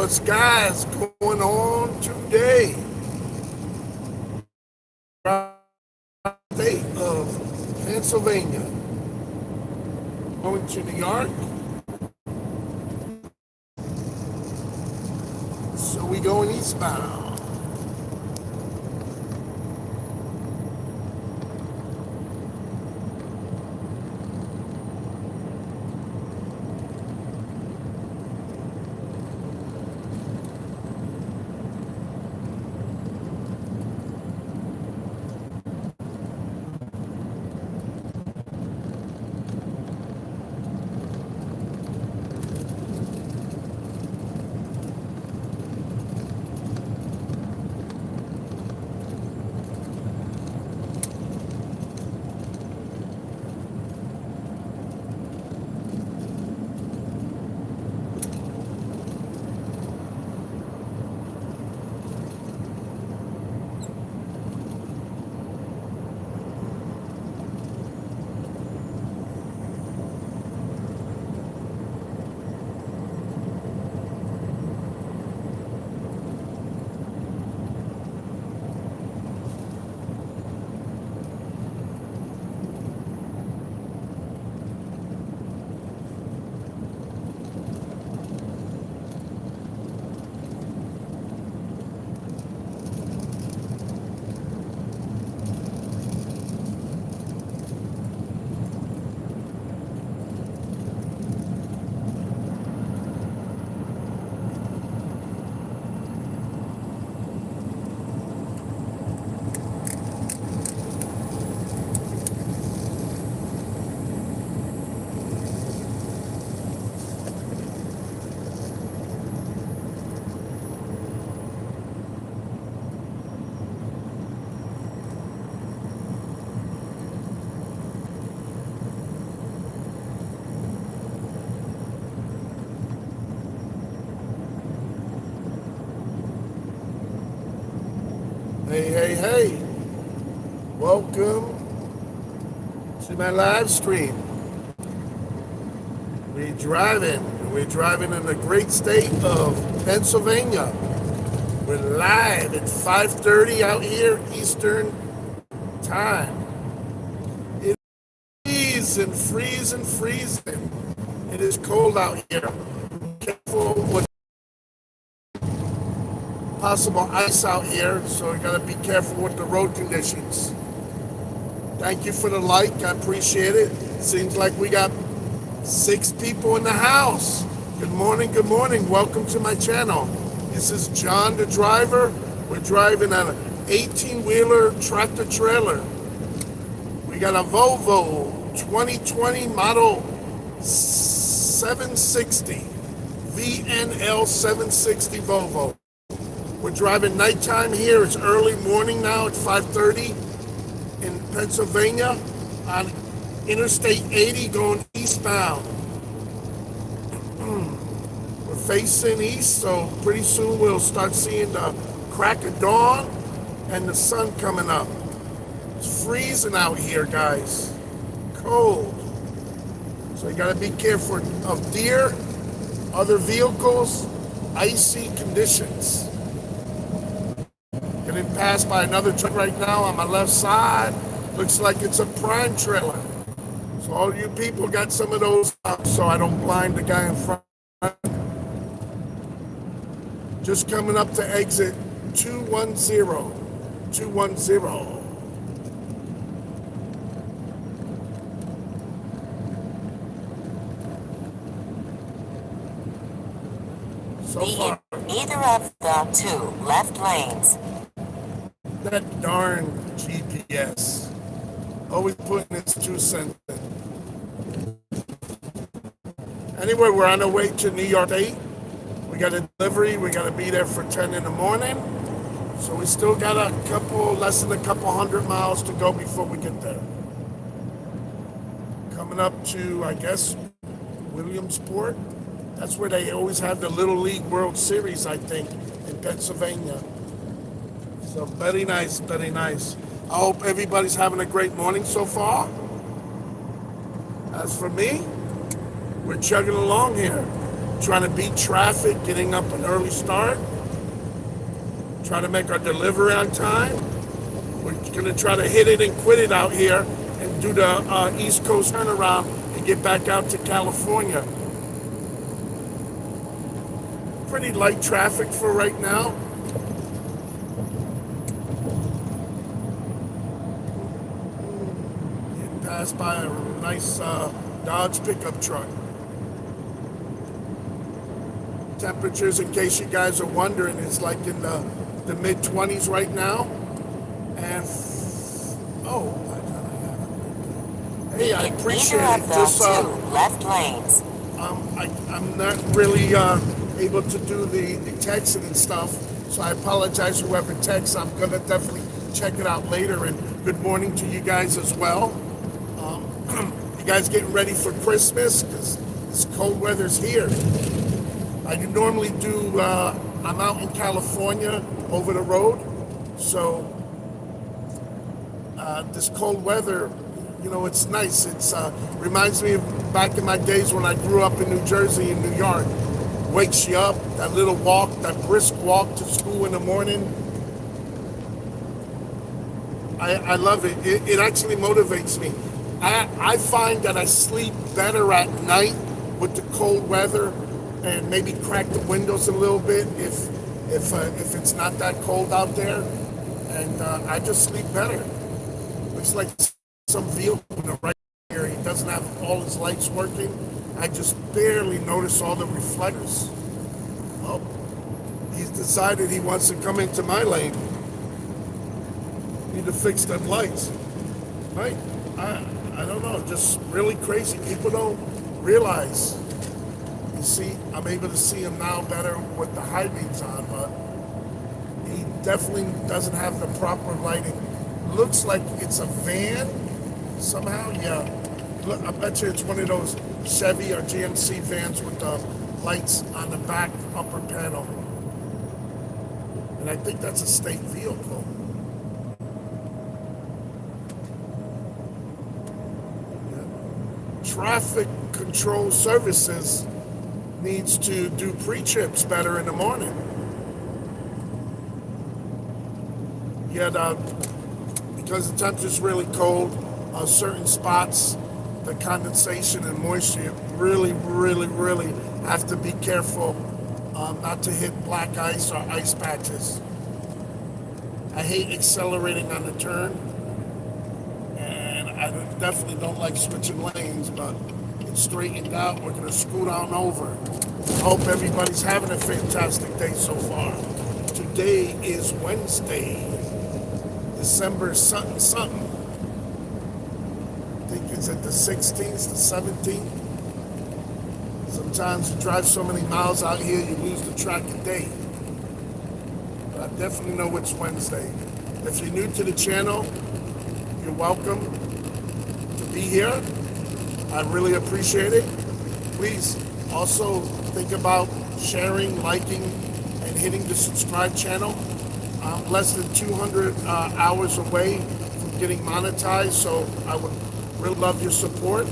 what's guys going on today? State of Pennsylvania. Going to New York. So we going eastbound. Hey, welcome to my live stream. We're driving in the great state of Pennsylvania. We're live at 5:30 out here Eastern time. It is freezing. It is cold out here. Careful with possible ice out here, so we gotta be careful with the road conditions. Thank you for the like, I appreciate it. Seems like we got 6 people in the house. Good morning, welcome to my channel. This is John the Driver. We're driving an 18-wheeler tractor trailer. We got a Volvo 2020 model 760, VNL 760 Volvo. We're driving nighttime here. It's early morning now at 5:30 in Pennsylvania on Interstate 80 going eastbound. We're facing east, so pretty soon we'll start seeing the crack of dawn and the sun coming up. It's freezing out here, guys. Cold. So you gotta be careful of deer, other vehicles, icy conditions. Getting passed by another truck right now on my left side. Looks like it's a prime trailer. So all you people got some of those up so I don't blind the guy in front. Just coming up to exit 210. So far. Either of the 2 left lanes. That darn GPS. Always putting its 2 cents in. Anyway, we're on our way to New York State. We got a delivery. We got to be there for 10 in the morning. So we still got less than a couple hundred miles to go before we get there. Coming up to, I guess, Williamsport. That's where they always have the Little League World Series, I think, in Pennsylvania. So very nice. I hope everybody's having a great morning so far. As for me, we're chugging along here. trying to beat traffic, getting up an early start, trying to make our delivery on time. We're going to try to hit it and quit it out here and do the East Coast turnaround and get back out to California. Pretty light traffic for right now. Getting passed by a nice Dodge pickup truck. Temperatures, in case you guys are wondering, is like in the mid-20s right now. And hey, I appreciate it. Just left lanes. I'm not really able to do the texting and stuff, so I apologize for whoever texts. I'm gonna definitely check it out later. And good morning to you guys as well. You guys getting ready for Christmas? Because this cold weather's here. I normally do. I'm out in California over the road, so this cold weather, you know, it's nice. It's reminds me of back in my days when I grew up in New Jersey and New York. Wakes you up, that little walk, that brisk walk to school in the morning. I love it. It actually motivates me. I find that I sleep better at night with the cold weather, and maybe crack the windows a little bit if it's not that cold out there, and I just sleep better. Looks like some vehicle in the right here. He doesn't have all his lights working. I just barely notice all the reflectors. Well, he's decided he wants to come into my lane. Need to fix them lights, right? I don't know, just really crazy. People don't realize. You see, I'm able to see him now better with the high beams on, but he definitely doesn't have the proper lighting. Looks like it's a van somehow. Yeah, look, I bet you it's one of those Chevy or GMC vans with the lights on the back upper panel. And I think that's a state vehicle. Traffic Control Services needs to do pre-trips better in the morning. Yet, because the temperature's really cold, certain spots, the condensation and moisture, really have to be careful not to hit black ice or ice patches. I hate accelerating on the turn, and I definitely don't like switching lanes, but it's straightened out. We're gonna scoot on over. I hope everybody's having a fantastic day so far. Today is Wednesday, December something. I think it's at the 16th, the 17th. Sometimes you drive so many miles out here, you lose the track of day. But I definitely know it's Wednesday. If you're new to the channel, you're welcome to be here. I really appreciate it. Please also think about sharing, liking, and hitting the subscribe channel. I'm less than 200 hours away from getting monetized, so I would really love your support.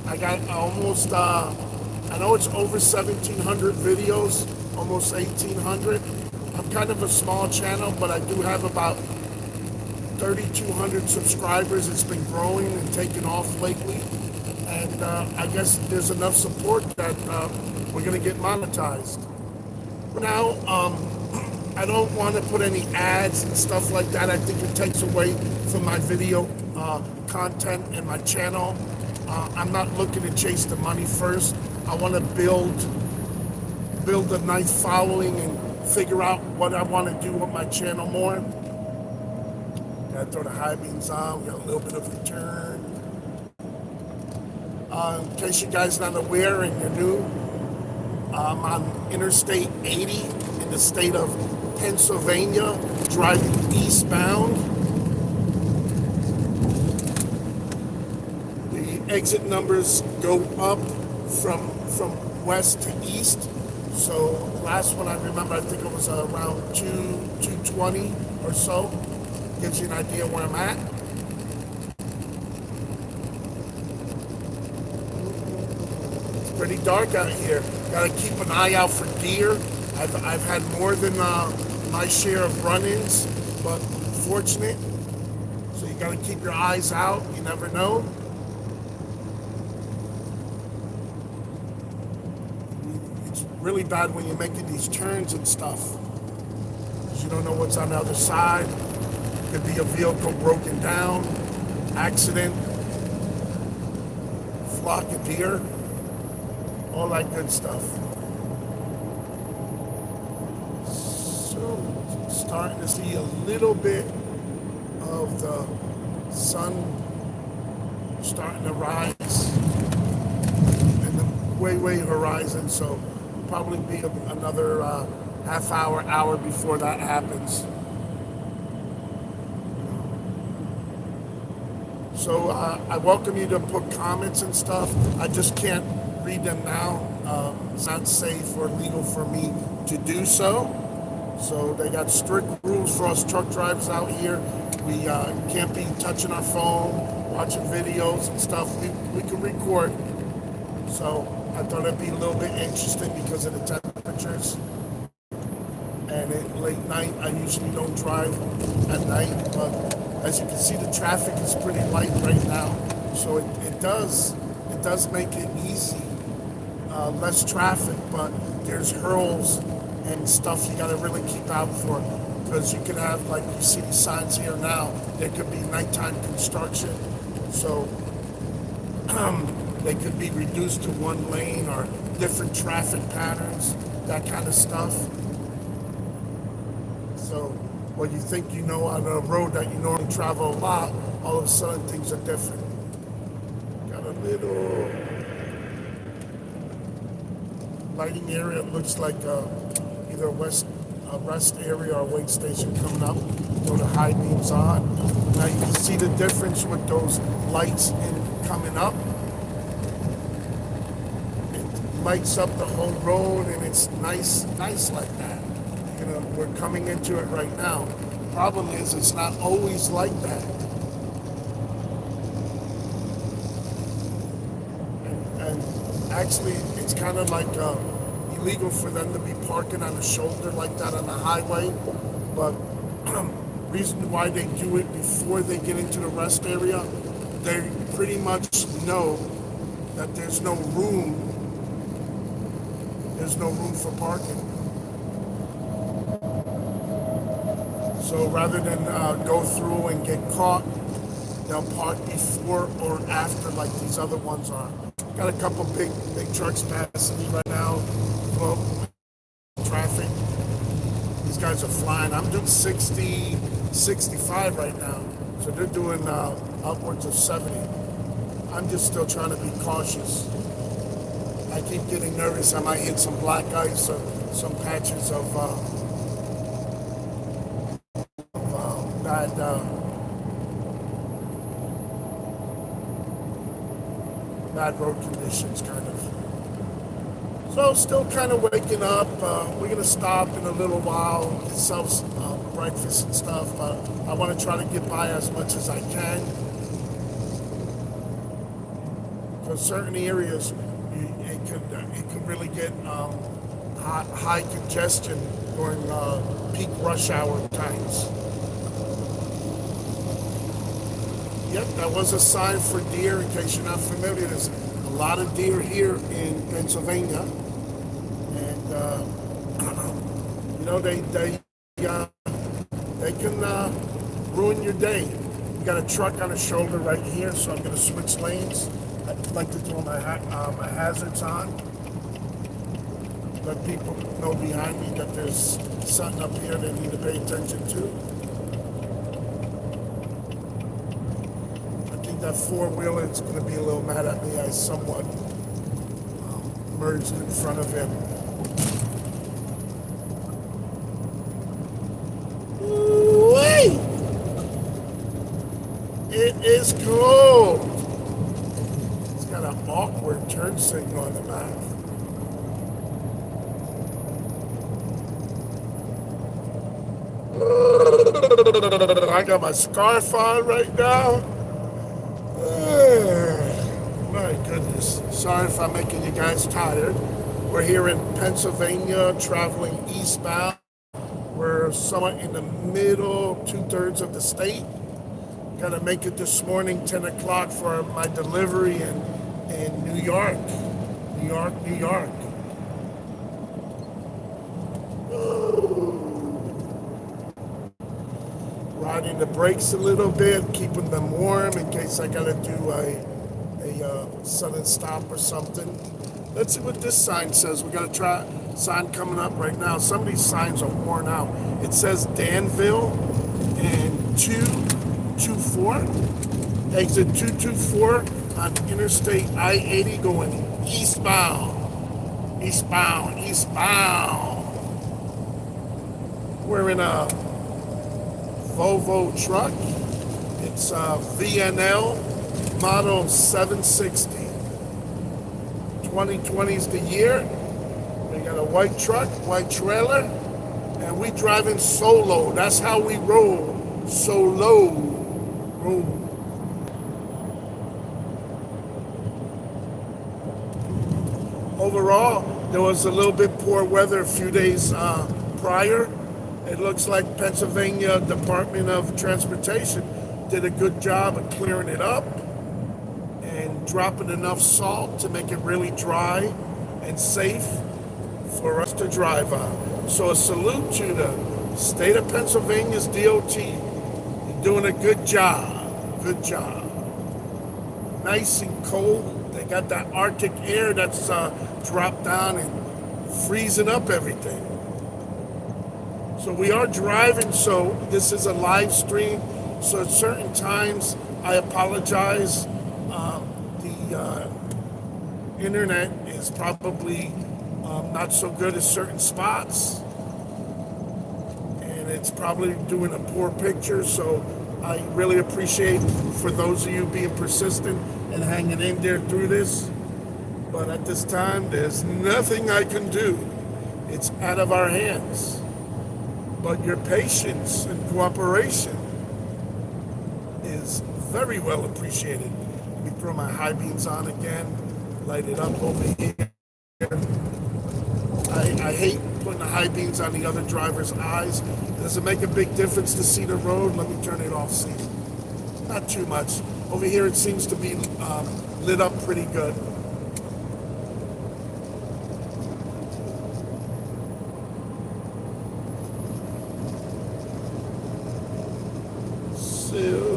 I got almost, I know it's over 1,700 videos, almost 1,800. I'm kind of a small channel, but I do have about 3,200 subscribers. It's been growing and taking off lately. And I guess there's enough support that we're going to get monetized. Now, I don't want to put any ads and stuff like that. I think it takes away from my video content and my channel. I'm not looking to chase the money first. I want to build a nice following and figure out what I want to do with my channel more. Gotta throw the high beams on. We got a little bit of a turn. In case you guys are not aware and you're new, I'm on Interstate 80 in the state of Pennsylvania, driving eastbound. The exit numbers go up from west to east. So last one I remember, I think it was around 220 or so. Gives you an idea where I'm at. pretty dark out here. Gotta keep an eye out for deer. I've had more than my share of run-ins, but fortunate. So you gotta keep your eyes out. You never know. It's really bad when you're making these turns and stuff, because you don't know what's on the other side. Could be a vehicle broken down, accident, flock of deer, all that good stuff. So, starting to see a little bit of the sun starting to rise in the way horizon, so probably be another half hour before that happens. So I welcome you to put comments and stuff. I just can't read them now. It's not safe or legal for me to do so. So they got strict rules for us truck drivers out here. We can't be touching our phone, watching videos and stuff. We can record. So I thought it'd be a little bit interesting because of the temperatures. And at late night, I usually don't drive at night, but as you can see, the traffic is pretty light right now. So it does make it easy, less traffic, but there's hurls and stuff you gotta really keep out for, because you can have, like you see these signs here now, there could be nighttime construction. So they could be reduced to one lane or different traffic patterns, that kind of stuff. So what you think you know on a road that you normally travel a lot, all of a sudden things are different. Got a little lighting area. It looks like either a rest area or a wait station coming up. Throw the high beams on. Now you can see the difference with those lights coming up. It lights up the whole road, and it's nice like that. You know, we're coming into it right now. Problem is, it's not always like that. And actually, it's kind of like illegal for them to be parking on the shoulder like that on the highway. But reason why they do it before they get into the rest area, they pretty much know that there's no room. There's no room for parking. So rather than go through and get caught, they'll park before or after like these other ones are. Got a couple big trucks passing me right now. Well, traffic. These guys are flying. I'm doing 60, 65 right now. So they're doing upwards of 70. I'm just still trying to be cautious. I keep getting nervous. I might hit some black ice or some patches of bad road conditions, kind of. So still kind of waking up. We're gonna stop in a little while, get ourselves breakfast and stuff. I want to try to get by as much as I can. For certain areas, it could really get high congestion during peak rush hour times. Yep, that was a sign for deer. In case you're not familiar, there's a lot of deer here in Pennsylvania, and you know they can ruin your day. You got a truck on the shoulder right here, so I'm going to switch lanes. I'd like to throw my hazards on. Let people know behind me that there's something up here they need to pay attention to. That four-wheeler is going to be a little mad at me. I somewhat merged in front of him. Ooh-wee! It is cold. It's got an awkward turn signal on the back. I got my scarf on right now. My goodness, Sorry if I'm making you guys tired. We're here in Pennsylvania, traveling eastbound. We're somewhat in the middle, 2/3 of the state. Gotta make it this morning, 10 o'clock for my delivery in New York. New York, New York. Riding the brakes a little bit, keeping them warm in case I gotta do a sudden stop or something. Let's see what this sign says. We got a sign coming up right now. Some of these signs are worn out. It says Danville and 224. Exit 224 on Interstate I-80 going eastbound. Eastbound, eastbound. We're in a Volvo truck. It's a VNL model 760. 2020 is the year. We got a white truck, white trailer, and we driving solo. That's how we roll. Solo. Roll. Overall, there was a little bit poor weather a few days prior. It looks like Pennsylvania Department of Transportation did a good job of clearing it up and dropping enough salt to make it really dry and safe for us to drive on. So a salute to the state of Pennsylvania's DOT. You're doing a good job. Good job. Nice and cold. They got that Arctic air that's dropped down and freezing up everything. So we are driving, so this is a live stream. So at certain times, I apologize. The internet is probably not so good at certain spots. And it's probably doing a poor picture. So I really appreciate for those of you being persistent and hanging in there through this. But at this time, there's nothing I can do. It's out of our hands. But your patience and cooperation is very well appreciated. Let me throw my high beams on again, light it up over here. I hate putting the high beams on the other driver's eyes. Does it make a big difference to see the road? Let me turn it off, see. Not too much. Over here it seems to be lit up pretty good. So,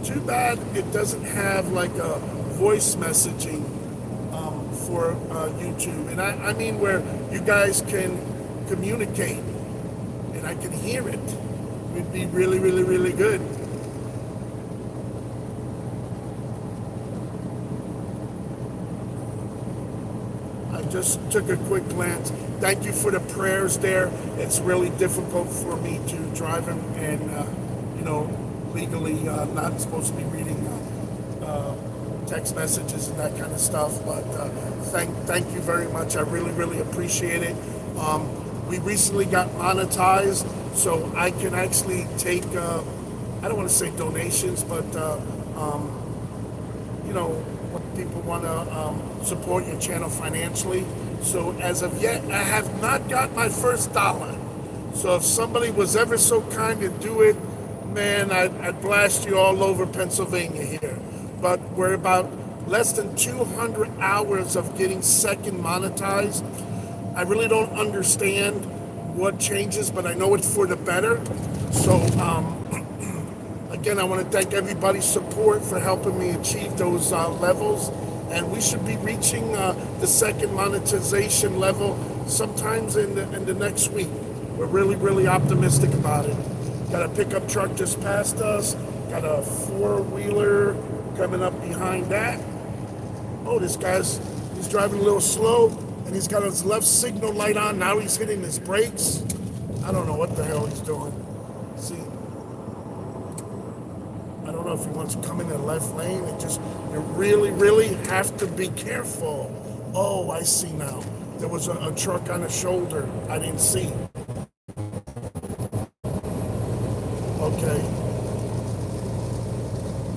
too bad it doesn't have like a voice messaging for YouTube. And I mean where you guys can communicate and I can hear it. It would be really, really, really good. I just took a quick glance. Thank you for the prayers there. It's really difficult for me to drive and legally not supposed to be reading text messages and that kind of stuff, but thank you very much. I really, really appreciate it. We recently got monetized, so I can actually take, I don't want to say donations, but when people want to support your channel financially. So as of yet, I have not got my first dollar. So if somebody was ever so kind to do it, man, I'd blast you all over Pennsylvania here. But we're about less than 200 hours of getting second monetized. I really don't understand what changes, but I know it's for the better. So again, I want to thank everybody's support for helping me achieve those levels. And we should be reaching the second monetization level sometimes in the next week. We're really, really optimistic about it. Got a pickup truck just past us. Got a four-wheeler coming up behind that. Oh, he's driving a little slow, and he's got his left signal light on. Now he's hitting his brakes. I don't know what the hell he's doing. See, I don't know if he wants to come in the left lane. You really, really have to be careful. Oh, I see now. There was a truck on the shoulder. I didn't see. Okay.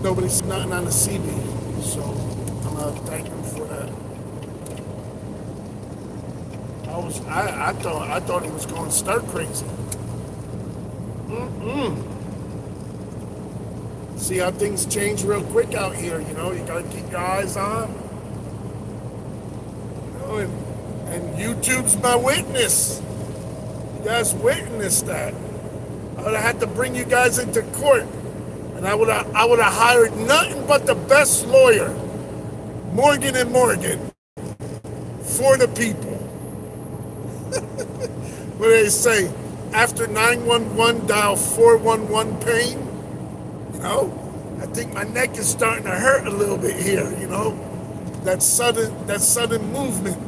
Nobody's nothing on the CB, so I'm gonna thank him for that. I thought he was going stir crazy. See how things change real quick out here. You know, you gotta keep your eyes on. You know, and YouTube's my witness. You guys witnessed that. I would have had to bring you guys into court, and I would have hired nothing but the best lawyer, Morgan and Morgan, for the people. What do they say? After 911, dial 411 pain. You know, I think my neck is starting to hurt a little bit here. You know, that sudden movement.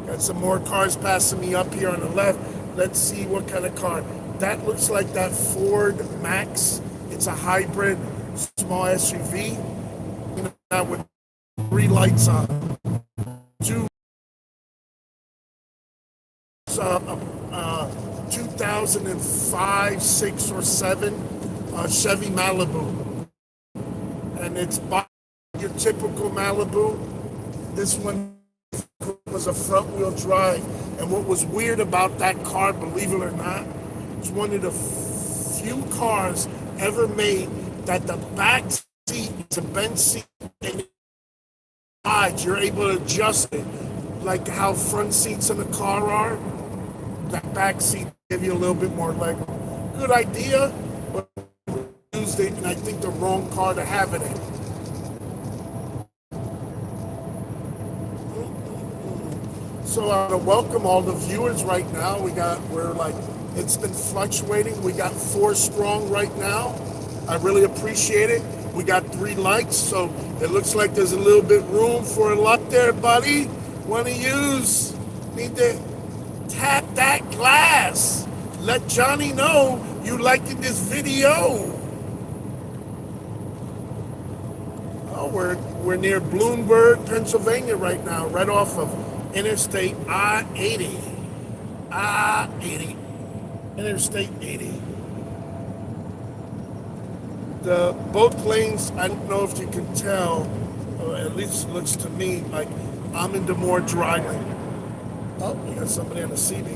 Got some more cars passing me up here on the left. Let's see what kind of car. That looks like that Ford Max. It's a hybrid small SUV. You know, with 3 lights on. 2 2005, 6, or 7 Chevy Malibu. And it's your typical Malibu. This one was a front-wheel drive. And what was weird about that car, believe it or not, it's one of the few cars ever made that the back seat is a bench seat and you're able to adjust it like how front seats in a car are. That back seat give you a little bit more leg. Good idea, but used it, and I think the wrong car to have it in. So I want to welcome all the viewers right now. It's been fluctuating. We got 4 strong right now. I really appreciate it. We got 3 likes, so it looks like there's a little bit room for a lot there, buddy. Want to use? Need to tap that glass. Let Johnny know you liking this video. Oh, we're near Bloomberg, Pennsylvania right now, right off of Interstate I-80. I-80. Interstate 80. Both lanes, I don't know if you can tell, or at least it looks to me like I'm into more driving. Oh, we got somebody on the CD.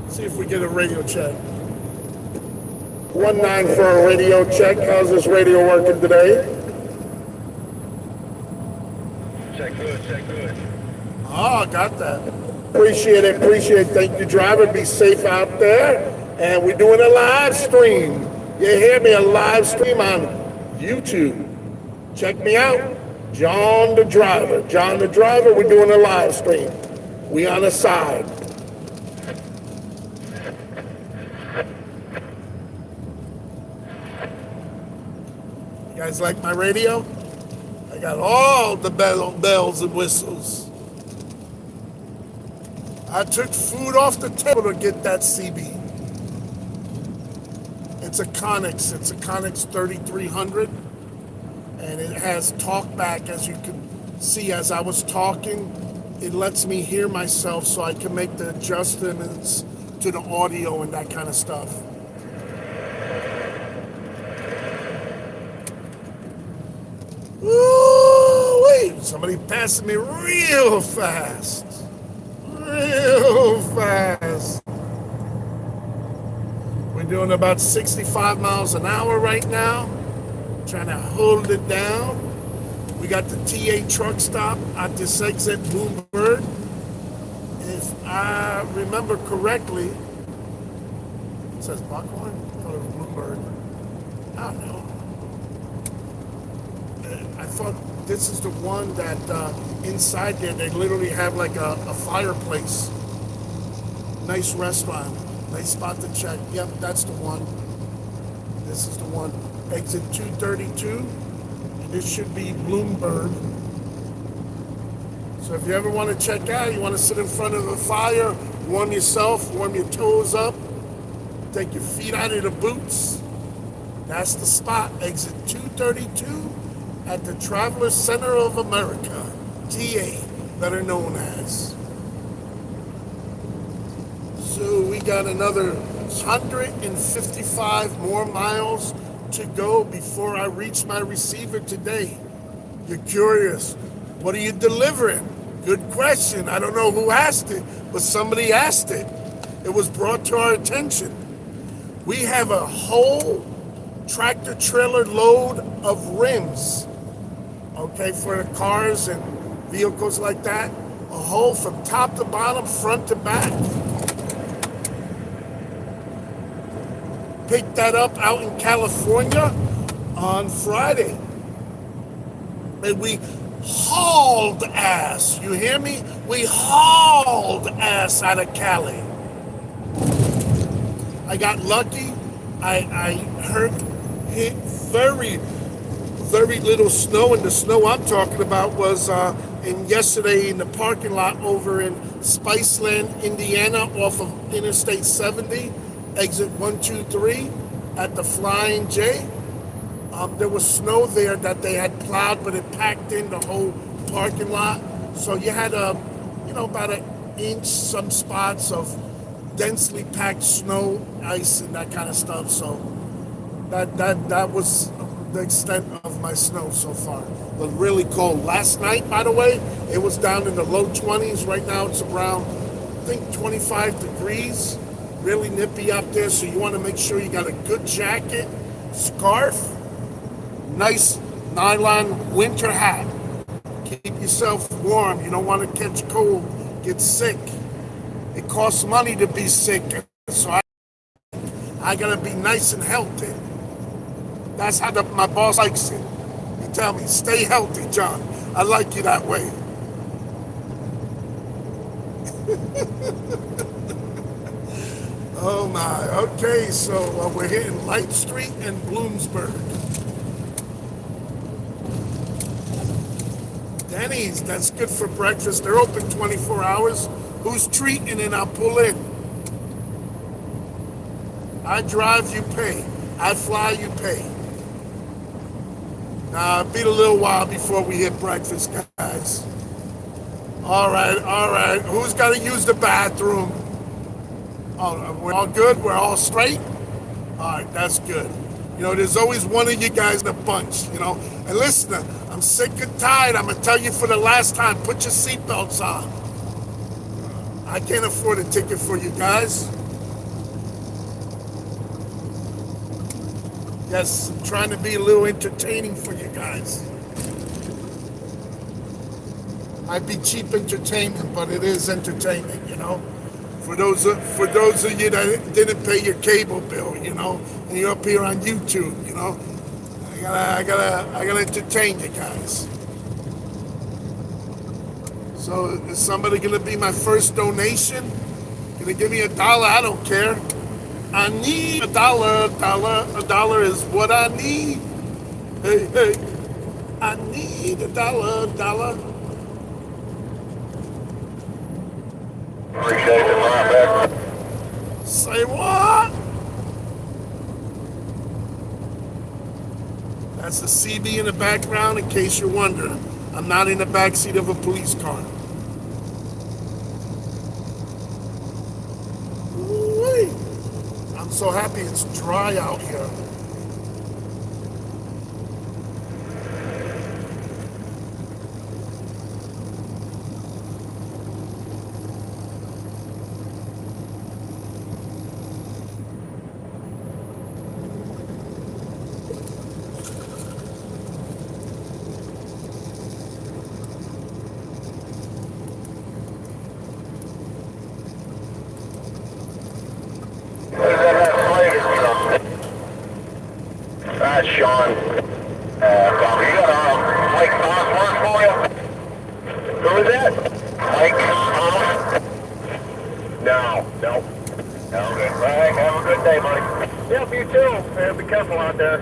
See if we get a radio check. 19 for a radio check. How's this radio working today? Check good. Oh, got that. Appreciate it. Thank you, driver. Be safe out there. And we're doing a live stream. You hear me? A live stream on YouTube. Check me out. John the Driver. John the Driver, we're doing a live stream. We on the side. You guys like my radio? I got all the bells and whistles. I took food off the table to get that CB. It's a Connex 3300. And it has talkback, as you can see. As I was talking, it lets me hear myself so I can make the adjustments to the audio and that kind of stuff. Ooh, wait, somebody passing me real fast. We're doing about 65 miles an hour right now. Trying to hold it down. We got the TA truck stop at this exit Bloomberg. If I remember correctly, it says Buckhorn? I thought it was Bloomberg. I don't know. I thought this is the one that inside there they literally have like a fireplace. Nice restaurant. Nice spot to check. Yep, that's the one. This is the one. Exit 232. This should be Bloomberg. So if you ever want to check out, you want to sit in front of the fire, warm yourself, warm your toes up, take your feet out of the boots, that's the spot. Exit 232 at the Travelers Center of America, TA, better known as. So we got another 155 more miles to go before I reach my receiver today. You're curious, What are you delivering? Good question. I don't know who asked it, but somebody asked it. It was brought to our attention. We have a whole tractor trailer load of rims, okay, for the cars and vehicles like that. A whole from top to bottom, front to back. Picked that up out in California on Friday. And we hauled ass. You hear me? We hauled ass out of Cali. I got lucky. I hit very, very little snow, and the snow I'm talking about was yesterday in the parking lot over in Spiceland, Indiana, off of Interstate 70, exit 123 at the Flying J. There was snow there that they had plowed, but it packed in the whole parking lot. So you had about an inch, some spots of densely packed snow, ice, and that kind of stuff. So that was the extent of my snow so far. But really cold. Last night, by the way, it was down in the low 20s. Right now it's around, I think, 25 degrees. Really nippy up there. So you want to make sure you got a good jacket, scarf, nice nylon winter hat. Keep yourself warm. You don't want to catch cold, get sick. It costs money to be sick, so I gotta be nice and healthy. That's how my boss likes it. He tell me, stay healthy, John. I like you that way. Oh my, okay, so we're hitting Light Street and Bloomsburg. Denny's, that's good for breakfast. They're open 24 hours. Who's treating and I'll pull in. I drive, you pay. I fly, you pay. Now, it'll be a little while before we hit breakfast, guys. All right. Who's got to use the bathroom? Oh, we're all good? We're all straight? All right, that's good. There's always one of you guys in a bunch, And listen, I'm sick and tired. I'm going to tell you for the last time, put your seatbelts on. I can't afford a ticket for you guys. Yes, I'm trying to be a little entertaining for you guys. Might be cheap entertainment, but it is entertainment, For those of you that didn't pay your cable bill, and you're up here on YouTube, I gotta entertain you guys. So is somebody gonna be my first donation? Gonna give me $1? I don't care. I need $1. A dollar is what I need. Hey, I need $1. Appreciate it, linebacker. Say what? That's the CB in the background, in case you're wondering. I'm not in the backseat of a police car. Ooh-wee. I'm so happy it's dry out here. That's Sean. You got Mike Thomas work for you? Who is that? Mike Thomas? No. Okay. Right. Have a good day, buddy. Yep, you too. Be careful out there.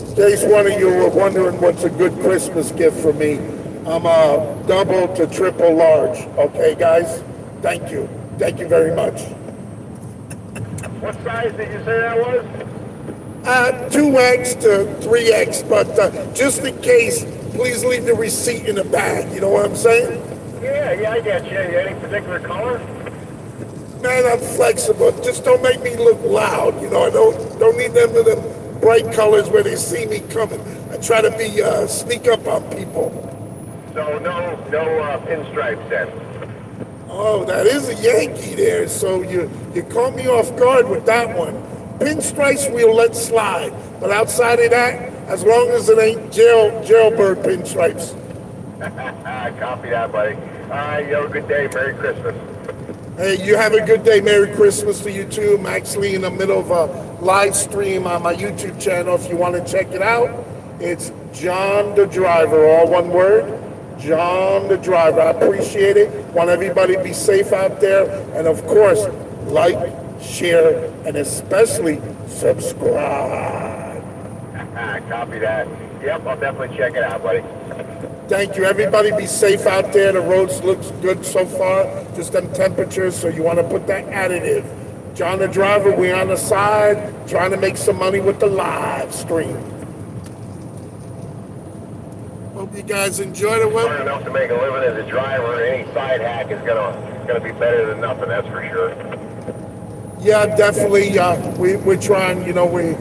In case one of you were wondering what's a good Christmas gift for me, I'm a double to triple large. Okay, guys? Thank you. Thank you very much. What size did you say that was? 2X to 3X, but just in case, please leave the receipt in the bag. You know what I'm saying? Yeah, I get you. Any particular color? Man, I'm flexible. Just don't make me look loud. You know, I don't need them in them bright colors where they see me coming. I try to be sneak up on people. So no pinstripes then. Oh, that is a Yankee there. So you caught me off guard with that one. Pinstripes we'll let slide, but outside of that, as long as it ain't jailbird pinstripes. Copy that, buddy. All right, you have a good day. Merry Christmas. Hey, you have a good day. Merry Christmas to you too. I'm actually in the middle of a live stream on my YouTube channel. If you want to check it out, it's John the Driver, all one word. John the Driver. I appreciate it. Want everybody to be safe out there. And of course, like, share, and especially subscribe. Copy that. Yep, I'll definitely check it out, buddy. Thank you. Everybody be safe out there. The roads looks good so far. Just them temperatures, so you want to put that additive. John the Driver, we on the side trying to make some money with the live stream. Hope you guys enjoyed it. Hard enough to make a living as a driver. Any side hack is gonna be better than nothing. That's for sure. Yeah, definitely. We're trying. You know, we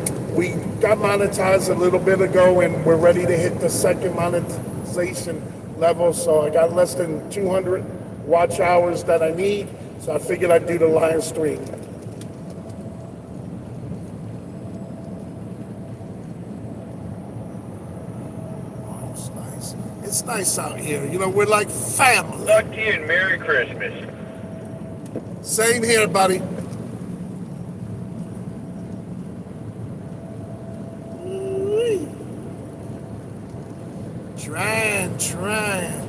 got monetized a little bit ago, and we're ready to hit the second monetization level. So I got less than 200 watch hours that I need. So I figured I'd do the live stream. Oh, it's nice. It's nice out here. You know, we're like family. Luck to you and Merry Christmas. Same here, buddy. Trying.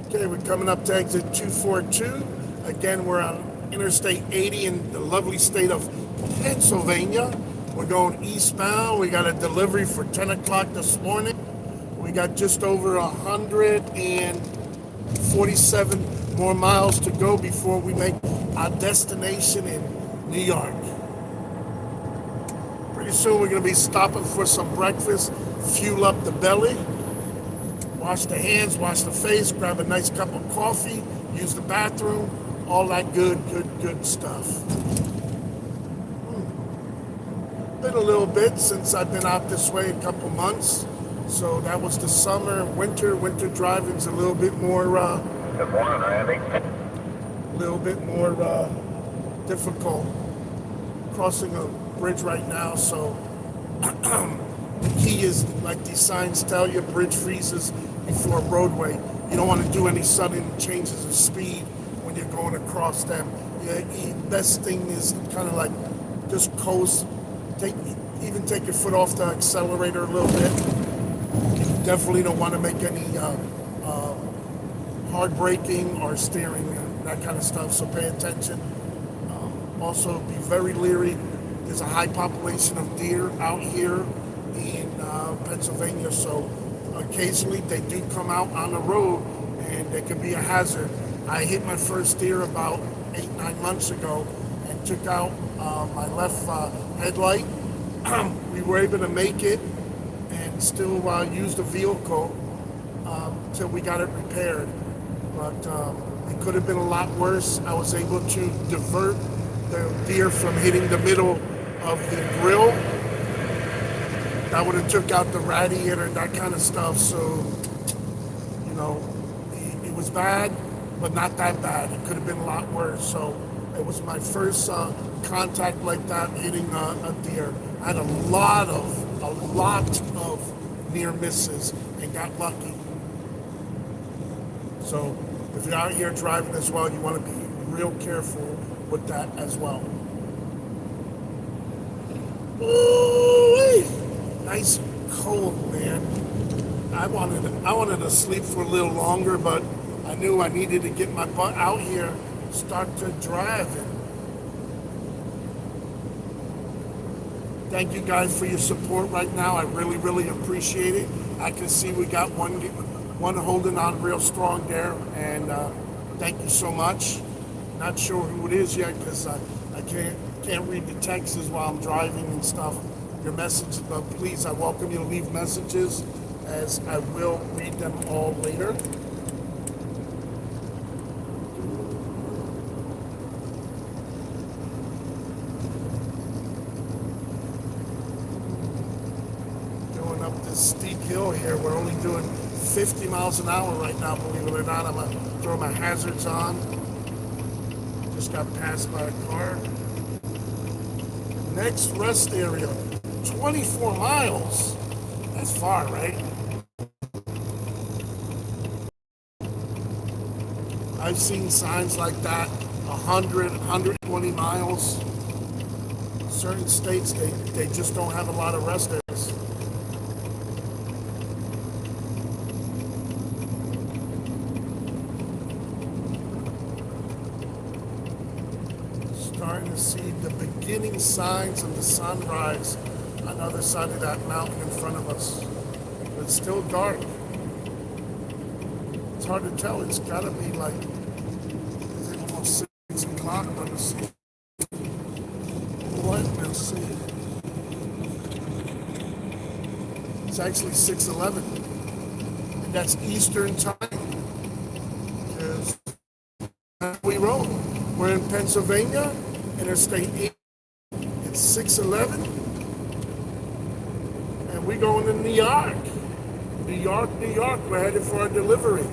Okay, we're coming up to exit 242. Again, we're on Interstate 80 in the lovely state of Pennsylvania. We're going eastbound. We got a delivery for 10 o'clock this morning. We got just over 147 more miles to go before we make our destination in New York. Pretty soon we're going to be stopping for some breakfast, fuel up the belly, wash the hands, wash the face, grab a nice cup of coffee, use the bathroom, all that good stuff. Been a little bit since I've been out this way, a couple months. So that was the summer. Winter driving's a little bit more Good morning, Randy. a little bit more difficult. Crossing a bridge right now, so the key is, like these signs tell you, bridge freezes before a roadway. You don't want to do any sudden changes of speed when you're going across them. Yeah, the best thing is kind of like just coast. Even take your foot off the accelerator a little bit. You definitely don't want to make any hard braking or steering, that kind of stuff, so pay attention. Also, be very leery. There's a high population of deer out here in Pennsylvania, so occasionally they do come out on the road and they can be a hazard. I hit my first deer about 8-9 months ago and took out my left headlight. We were able to make it and still use the vehicle till we got it repaired. But it could have been a lot worse. I was able to divert the deer from hitting the middle of the grill. That would have took out the radiator and that kind of stuff. So, you know, it was bad, but not that bad. It could have been a lot worse. So it was my first contact like that, hitting a deer. I had a lot of near misses and got lucky. So if you're out here driving as well, you want to be real careful with that as well. Ooh, nice and cold, man. I wanted to sleep for a little longer, but I knew I needed to get my butt out here, start to drive. And thank you guys for your support right now. I really appreciate it. I can see we got one holding on real strong there, and thank you so much. Not sure who it is yet because I can't read the texts while I'm driving and stuff, your messages, but please, I welcome you to leave messages, as I will read them all later. this steep hill here. We're only doing 50 miles an hour right now, believe it or not. I'm gonna throw my hazards on. Just got passed by a car. Next rest area, 24 miles. That's far, right? I've seen signs like that, 100, 120 miles. Certain states, they just don't have a lot of rest areas. Starting to see the beginning signs of the sunrise on the other side of that mountain in front of us. But it's still dark. It's hard to tell. It's got to be like, is it almost 6 o'clock? Let me see. Let's see. It's actually 6:11, and that's Eastern time. Because we roll. We're in Pennsylvania, Interstate 8. It's 6:11, and we're going to New York. New York, New York. We're headed for a delivery.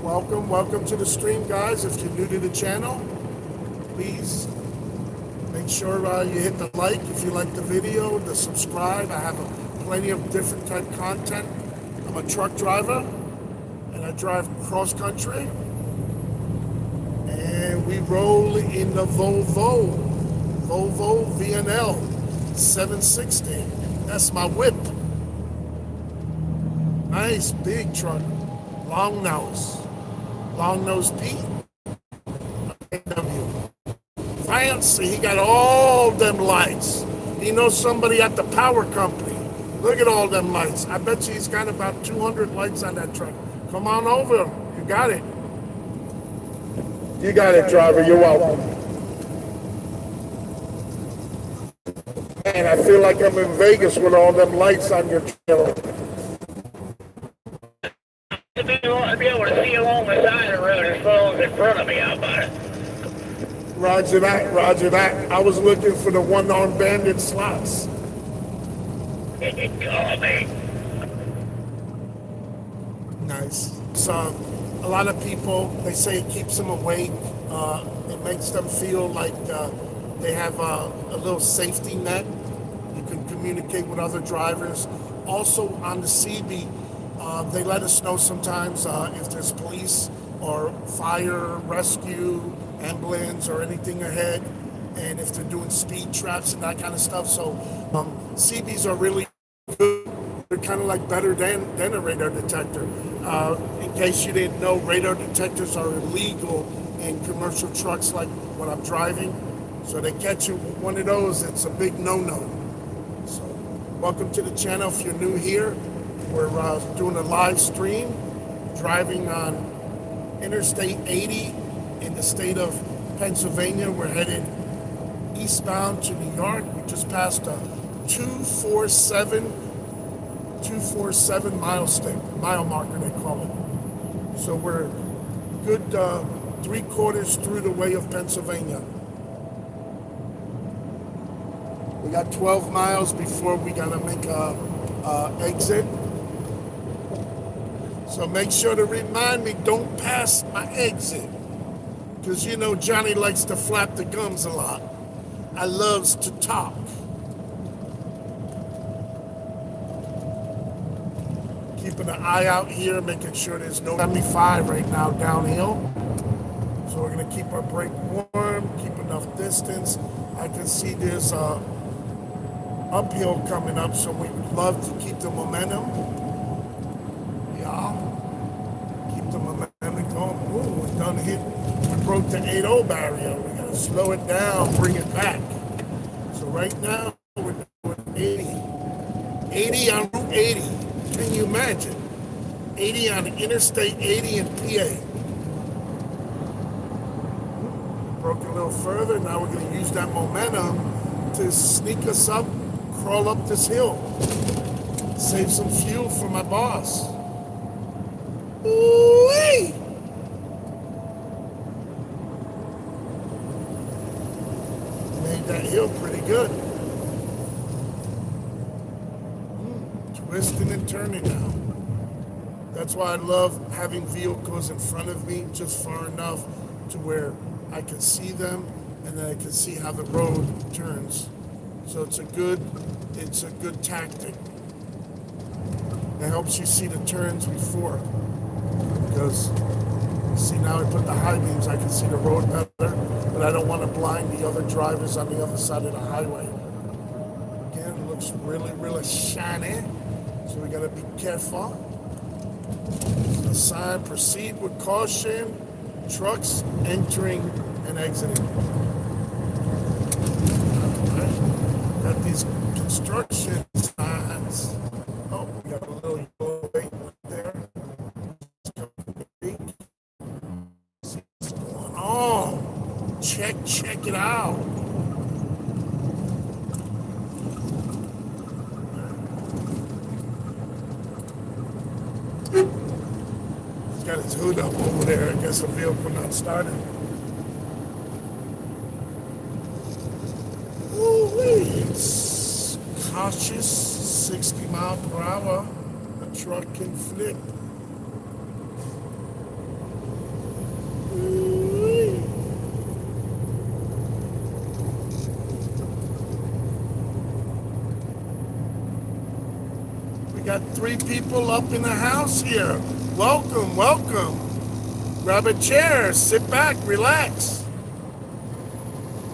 Welcome to the stream, guys. If you're new to the channel, please make sure you hit the like if you like the video, the subscribe. I have plenty of different type of content. I'm a truck driver, and I drive cross country. And we roll in the Volvo VNL 760. That's my whip. Nice big truck, long nose Pete. Fancy, he got all them lights. He knows somebody at the power company. Look at all them lights. I bet you he's got about 200 lights on that truck. Come on over. You got it. You got it, driver. You're welcome. And I feel like I'm in Vegas with all them lights on your trailer. To be able to see along the side of the road as well as in front of me, how about it? Roger that, roger that. I was looking for the one-armed bandit slots. Call me. Nice. So a lot of people, they say it keeps them awake. It makes them feel like they have a little safety net. You can communicate with other drivers. Also on the CB, they let us know sometimes if there's police or fire, rescue, ambulance, or anything ahead, and if they're doing speed traps and that kind of stuff. So CBs are really good. They're kind of like better than a radar detector. In case you didn't know, radar detectors are illegal in commercial trucks like what I'm driving. So they catch you with one of those, it's a big no-no. So welcome to the channel. If you're new here, we're doing a live stream, driving on Interstate 80 in the state of Pennsylvania. We're headed eastbound to New York. We just passed a 247 mile marker, they call it. So we're good 3/4 through the way of Pennsylvania. We got 12 miles before we gotta make a exit. So make sure to remind me, don't pass my exit. Because you know Johnny likes to flap the gums a lot. I loves to talk. Keeping an eye out here, making sure there's no 75 right now downhill. So we're gonna keep our brake warm, keep enough distance. I can see there's a uphill coming up, so we would love to keep the momentum. Yeah, keep the momentum going. Ooh, we're done hit. We broke the 8.0 barrier. We gotta slow it down, bring it back. So right now we're doing 80 on Route 80. Can you imagine? 80 on Interstate 80 in PA. Broke a little further. Now we're gonna use that momentum to sneak us up, crawl up this hill. Save some fuel for my boss. Ooh-wee! Made that hill pretty good. That's why I love having vehicles in front of me just far enough to where I can see them and then I can see how the road turns. So it's a good tactic. It helps you see the turns before. Because, see, now I put the high beams, I can see the road better, but I don't want to blind the other drivers on the other side of the highway. Again, it looks really, really shiny, so we got to be careful. The sign, proceed with caution, trucks entering and exiting. Right. Got these construction signs. Oh, we got a little yellow light there. See what's going on. Check it out. He's got his hood up over there. I guess the vehicle not started. Ooh-wee. It's cautious, 60 miles per hour. A truck can flip. Ooh-wee. We got 3 people up in the house here. Welcome, welcome. Grab a chair, sit back, relax.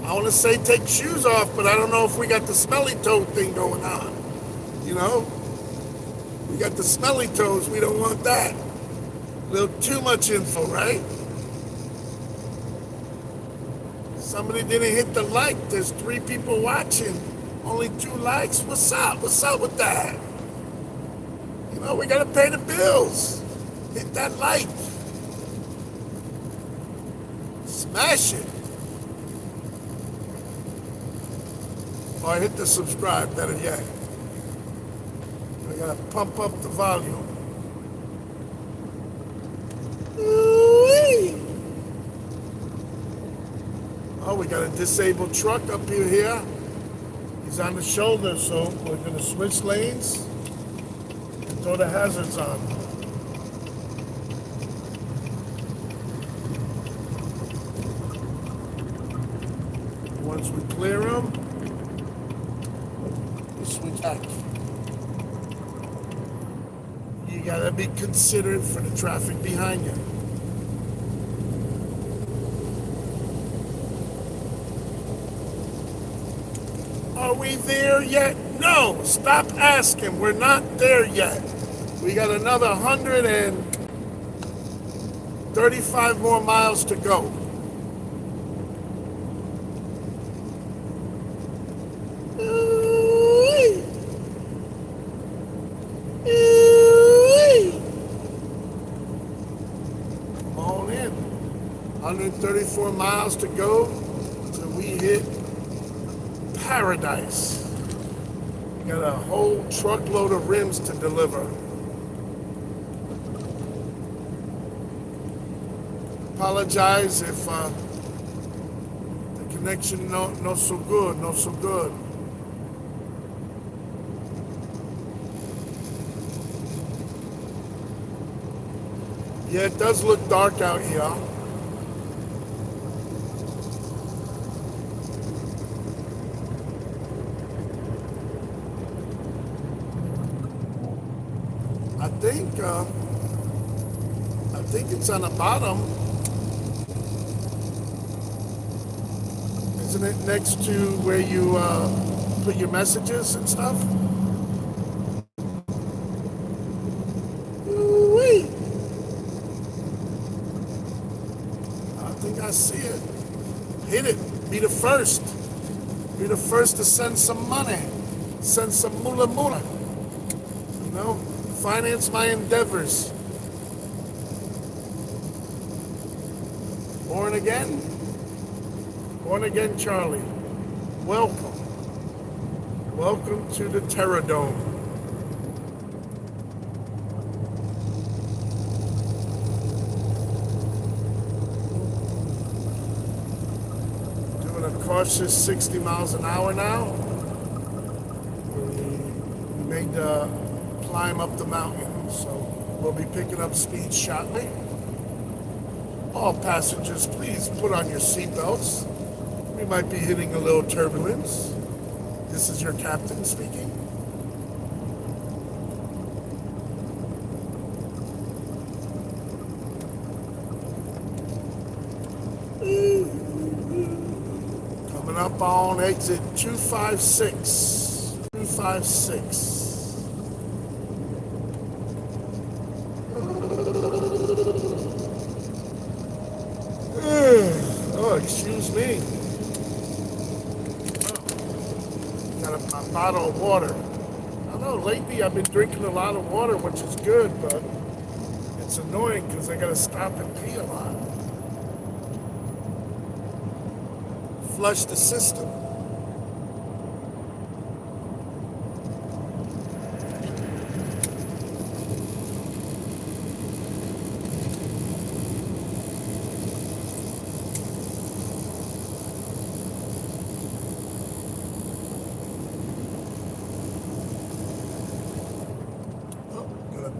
I want to say take shoes off, but I don't know if we got the smelly toe thing going on. You know? We got the smelly toes, we don't want that. A little too much info, right? Somebody didn't hit the like. There's 3 people watching. Only 2 likes. What's up? What's up with that? You know, we gotta pay the bills. Hit that like. Smash it. Or hit the subscribe, better yet. We gotta pump up the volume. Ooh-wee. Oh, we got a disabled truck up here. He's on the shoulder, so we're gonna switch lanes and throw the hazards on. Once we clear them, we switch back. You gotta be considerate for the traffic behind you. Are we there yet? No, stop asking. We're not there yet. We got another 135 more miles to go. Come on in. 134 miles to go till we hit paradise. Got a whole truckload of rims to deliver. Apologize if the connection not so good, not so good. Yeah, it does look dark out here. I think it's on the bottom. Isn't it next to where you put your messages and stuff? Ooh-wee. I think I see it. Hit it. Be the first. Be the first to send some money. Send some moolah moolah. You know? Finance my endeavors. Born again? Born again Charlie. Welcome. Welcome to the Terror Dome. Doing a cautious 60 miles an hour now. We made the climb up the mountain, so We'll be picking up speed shortly. All passengers, please put on your seatbelts. We might be hitting a little turbulence. This is your captain speaking. Coming up on exit 256. 256. Oh, excuse me. Oh, got a bottle of water. I know lately I've been drinking a lot of water, which is good, but it's annoying because I gotta stop and pee a lot. Flush the system.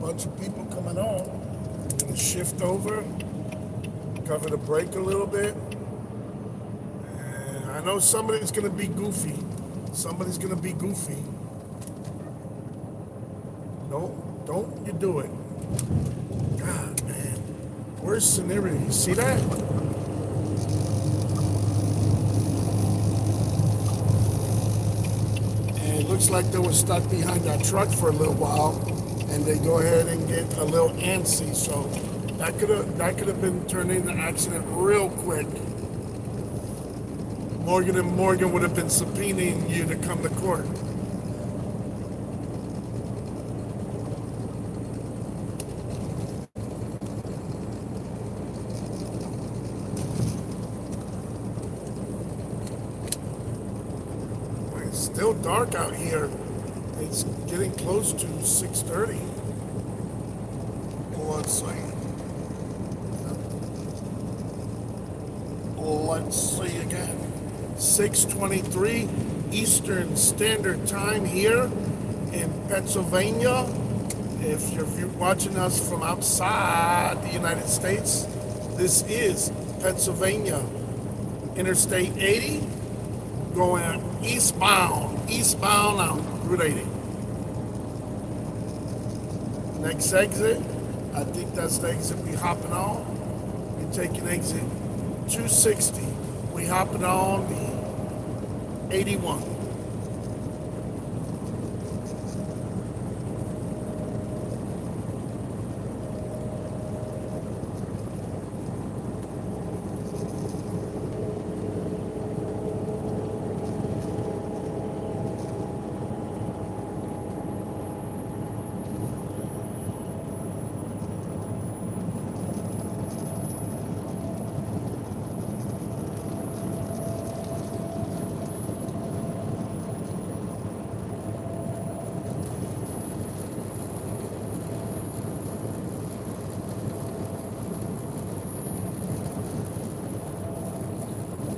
Bunch of people coming on. I'm gonna shift over, cover the brake a little bit. And I know somebody's gonna be goofy. Somebody's gonna be goofy. Don't you do it. God, man. Worst scenario. You see that? And it looks like they were stuck behind that truck for a little while. And they go ahead and get a little antsy, so that could have been turned into an accident real quick. Morgan and Morgan would have been subpoenaing you to come to court. It's still dark out here. It's getting close to 6:30. Let's see again. 6:23 Eastern Standard Time here in Pennsylvania. If you're watching us from outside the United States, this is Pennsylvania. Interstate 80 going eastbound on Route 80. Next exit, I think that's the exit we hopping on. We're taking exit 260. We hopping on the 81.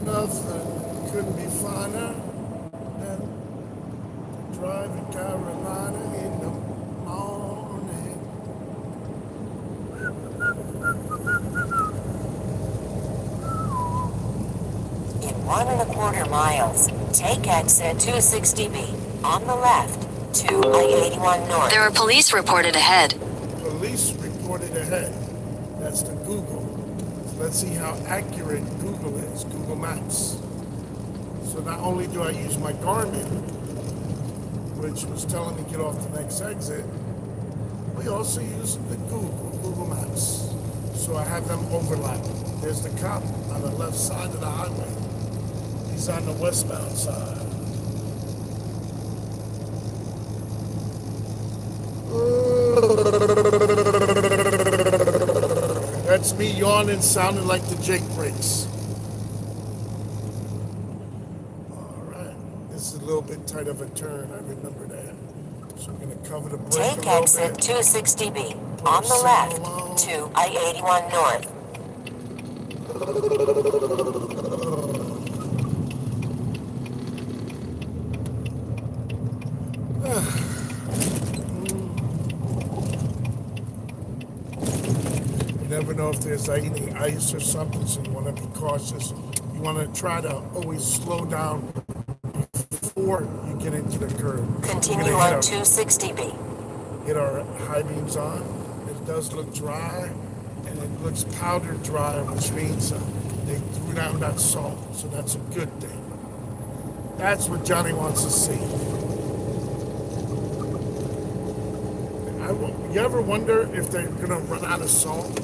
Nothing couldn't be finer than to drive in Carolina in the morning. In 1.25 miles, take exit 260B on the left to I-81 North. There are police reported ahead. Police reported ahead. That's the Google. So let's see how accurate Google is, Google Maps. So not only do I use my Garmin, which was telling me to get off the next exit, we also use the Google Maps. So I have them overlap. There's the cop on the left side of the highway. He's on the westbound side. That's me yawning, sounding like the Jake brakes. All right, this is a little bit tight of a turn. I remember that. So I'm going to cover the brake a Take little exit bit. 260B on the left to I-81 North. know if there's any ice or something, so you want to be cautious. You want to try to always slow down before you get into the curve. Continue on 260B. Get our high beams on. It does look dry, and it looks powdered dry, which means they threw down that salt, so that's a good thing. That's what Johnny wants to see. You ever wonder if they're gonna run out of salt?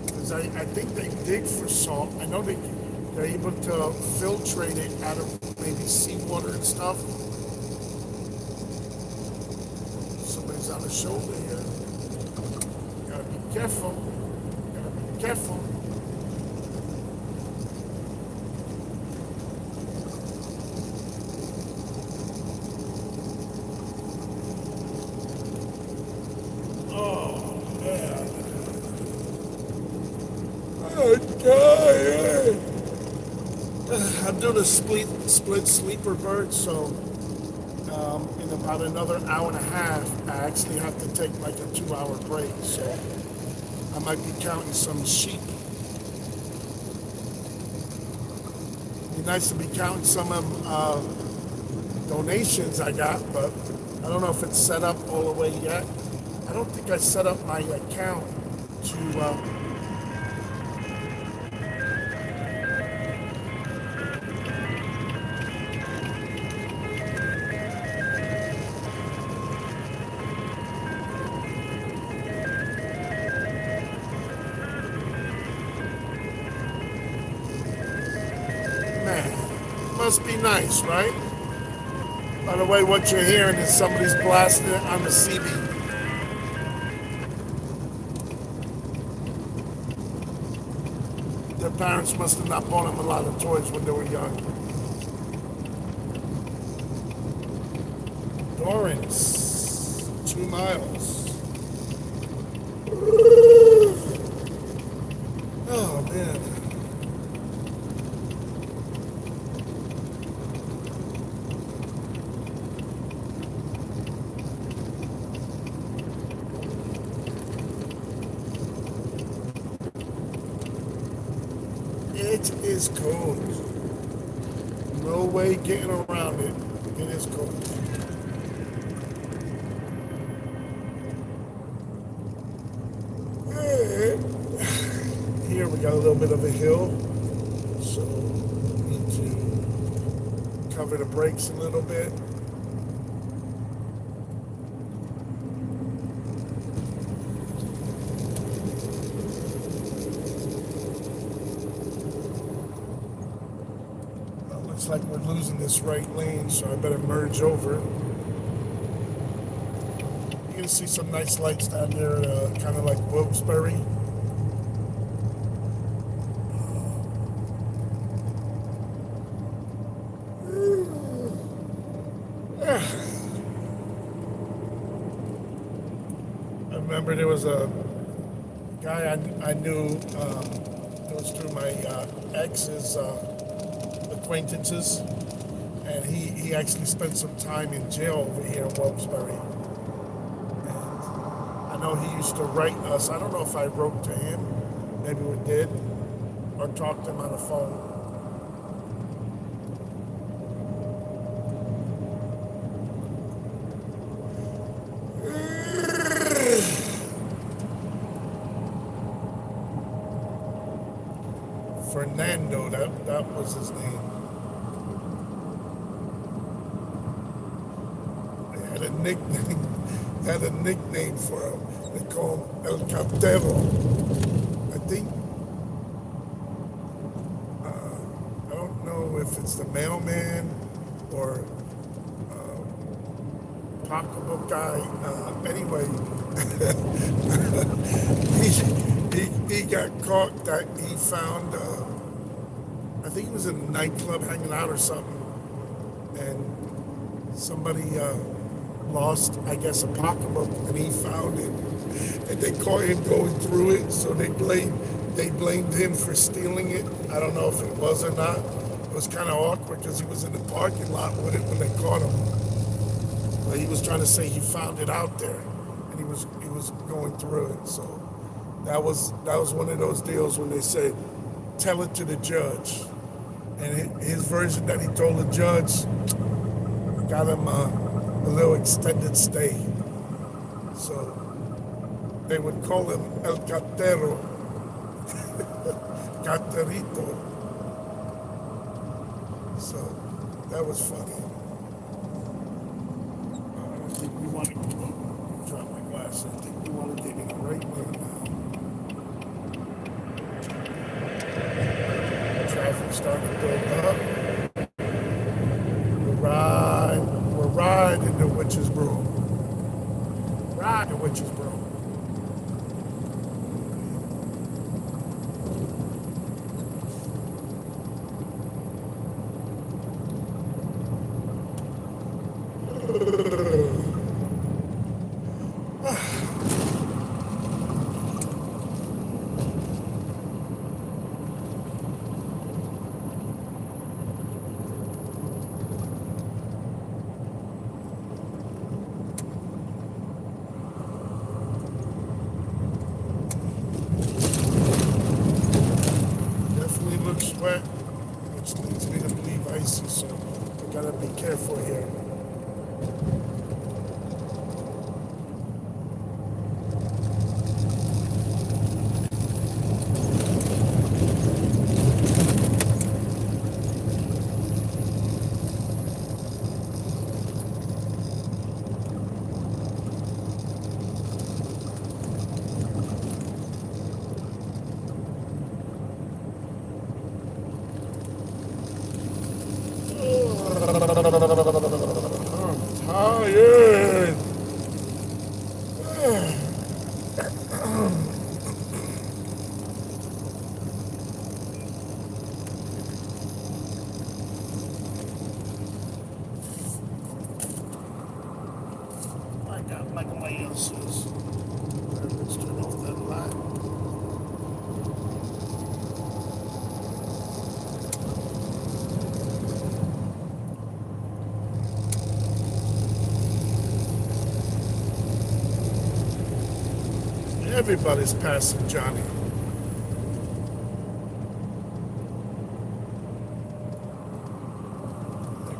Because I think they dig for salt. I know they're able to filtrate it out of maybe seawater and stuff. Somebody's on the shoulder here. Gotta be careful. Gotta be careful. I'm doing a split sleeper bird, so in about another hour and a half, I actually have to take like a 2-hour break. So I might be counting some sheep. It'd be nice to be counting some donations I got, but I don't know if it's set up all the way yet. I don't think I set up my account to must be nice, right? By the way, what you're hearing is somebody's blasting it on the CB. Their parents must have not bought them a lot of toys when they were young. Dorrance, 2 miles. Oh, man. It is cold. No way getting around it. It is cold. Here we got a little bit of a hill, so we need to cover the brakes a little bit. Looks like we're losing this right lane, so I better merge over. You're gonna see some nice lights down there, kind of like Wilkes-Barre. I remember there was a guy I knew, it was through my ex's acquaintances, and he actually spent some time in jail over here in Wilkes-Barre. And I know he used to write us. I don't know if I wrote to him, maybe we did, or talked to him on the phone. Fernando, that was his name. They had a nickname for him. They call him El Cartero. I think, I don't know if it's the mailman or pocketbook guy. Anyway, he got caught that he found, I think he was in a nightclub hanging out or something, and somebody lost, I guess, a pocketbook, and he found it, and they caught him going through it, so they blamed him for stealing it. I don't know if it was or not. It was kind of awkward because he was in the parking lot with it when they caught him. But he was trying to say he found it out there, and he was going through it. So that was one of those deals when they said, "Tell it to the judge," and his version that he told the judge got him a little extended stay. So they would call him El Catero, Caterito. So that was funny. I think we want to drop my glasses. I think we want to get in the right way now. Traffic starting to build up. We're riding the witch's broom. Ride the witch's broom. Definitely looks wet, which leads me to believe icy, so I gotta be careful here. I'm tired. I got like my answers. Let's turn off that light. Everybody's passing Johnny.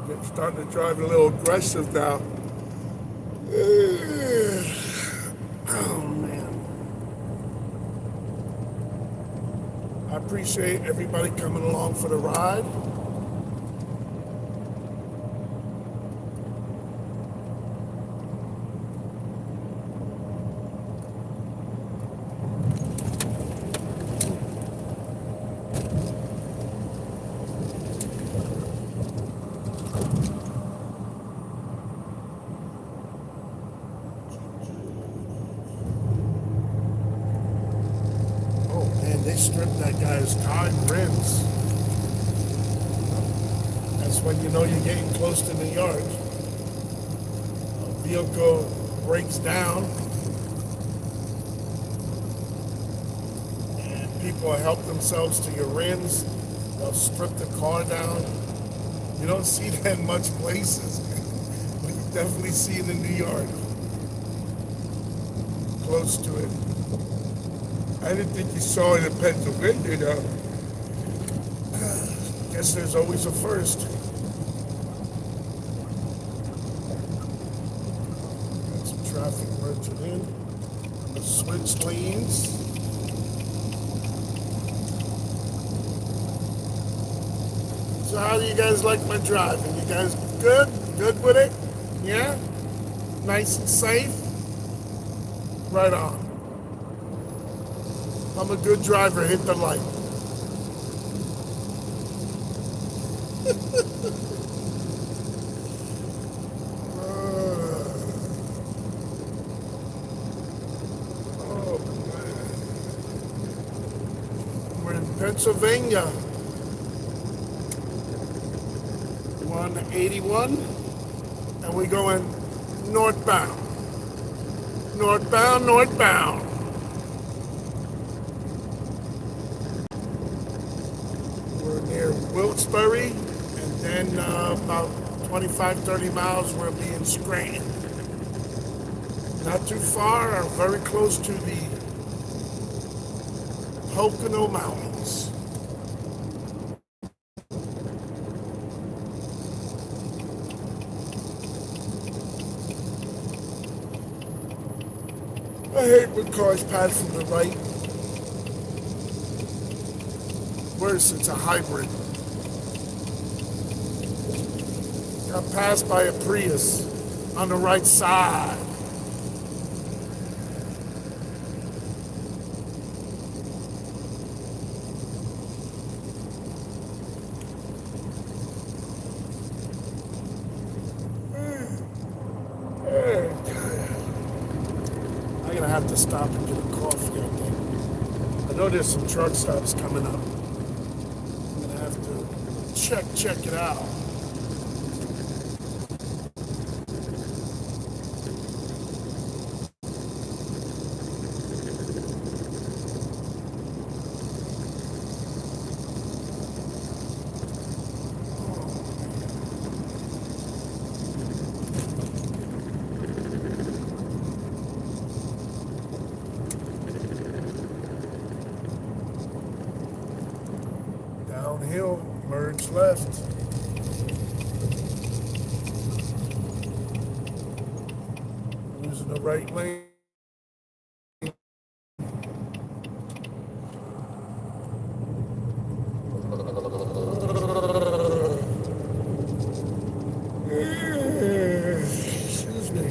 They're starting to drive a little aggressive now. Oh man. I appreciate everybody coming along for the ride. They stripped that guy's car and rims. That's when you know you're getting close to New York. A vehicle breaks down and people help themselves to your rims. They'll strip the car down. You don't see that in much places, but you definitely see it in New York. Close to it. I didn't think you saw it in Pennsylvania, though. Guess there's always a first. Got some traffic merging in. I'm gonna switch lanes. So how do you guys like my driving? You guys good? Good with it? Yeah? Nice and safe? Right on. I'm a good driver, hit the light. Oh, man. We're in Pennsylvania. We're on the 81, and we're going northbound. Northbound, northbound. Near Wilkes-Barre, and then about 25-30 miles we'll be in Scranton. Not too far, or very close to the Pocono Mountains. I hate when cars pass from the right. Worse, it's a hybrid. Got passed by a Prius on the right side. I'm gonna have to stop and get a coffee, I think. I know there's some truck stops coming up. I'm gonna have to check it out. Downhill, merge left. Using the right lane. Excuse me.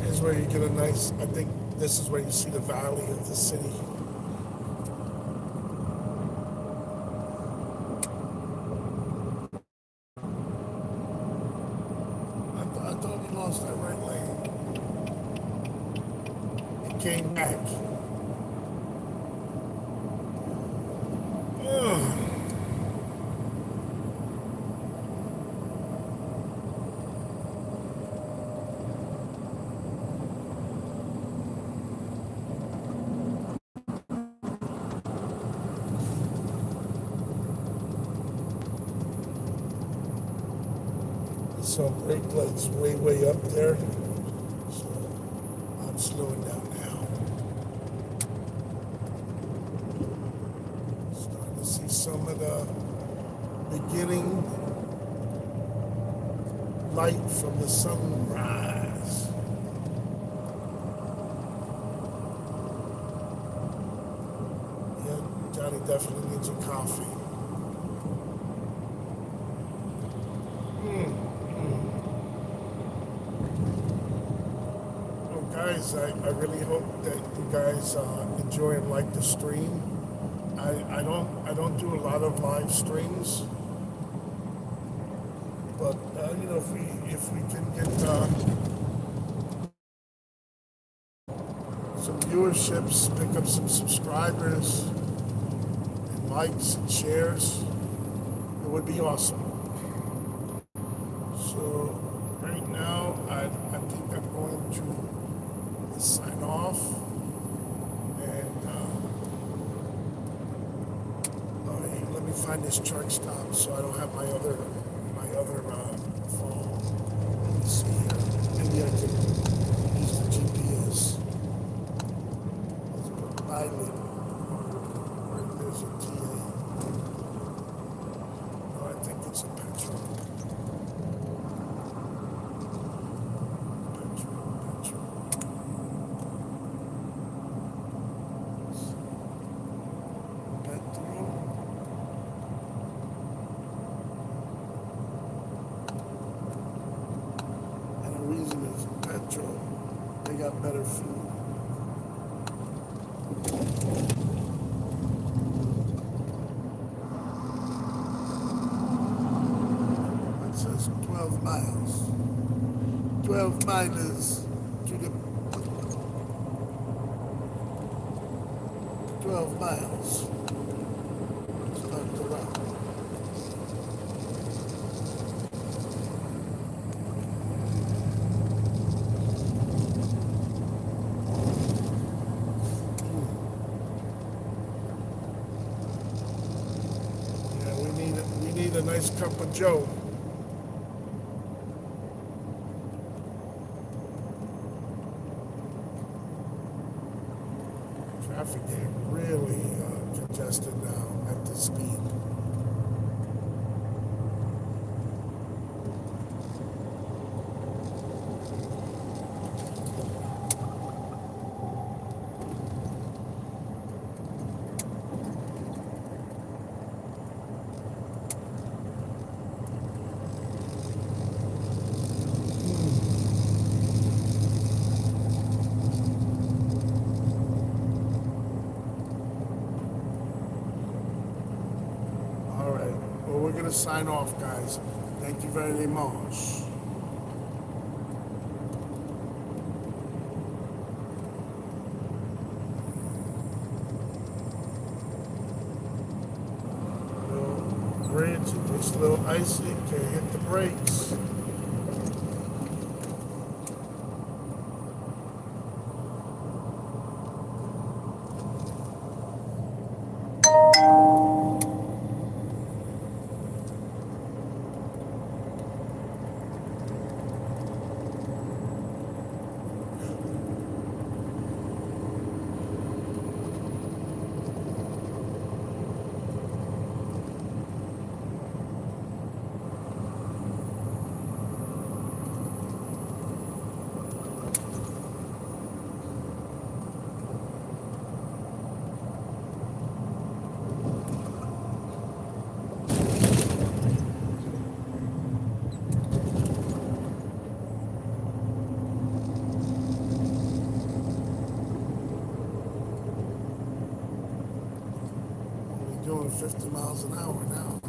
Here's where you get a nice, I think this is where you see the valley of the city. I thought we lost that right lane. It came back. Ugh. So brake lights way up there. So I'm slowing down now. Starting to see some of the beginning light from the sunrise. Yeah, Johnny definitely needs a coffee. Guys, I really hope that you guys enjoy and like the stream. I don't do a lot of live streams, but you know, if we can get some viewerships, pick up some subscribers, and likes and shares, it would be awesome. So right now, I think I'm going to sign off, and let me find this truck stop so I don't have my other phone. Let me see here. Maybe I can use the GPS. Let's put Pilot, or there's a TA. No, I think it's a Petrol. They got better food. It says 12 miles. 12 miles to the 12 miles. Start the route. A nice cup of Joe. Traffic getting really congested now at this speed. All right. Well, we're going to sign off, guys. Thank you very much. Little bridge, it's a little icy. Can't hit the brakes. Doing 50 miles an hour now.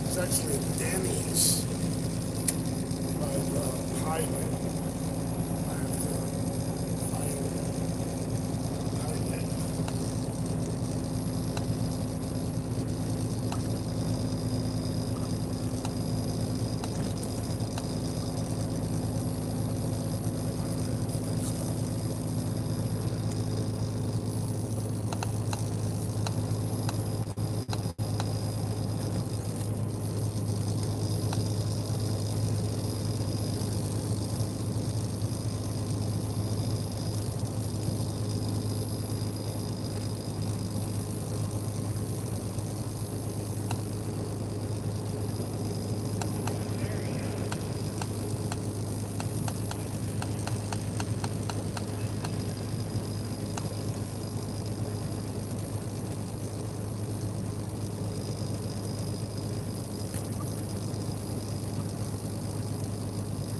It's actually a Denny's by the highway. I have to find the highway.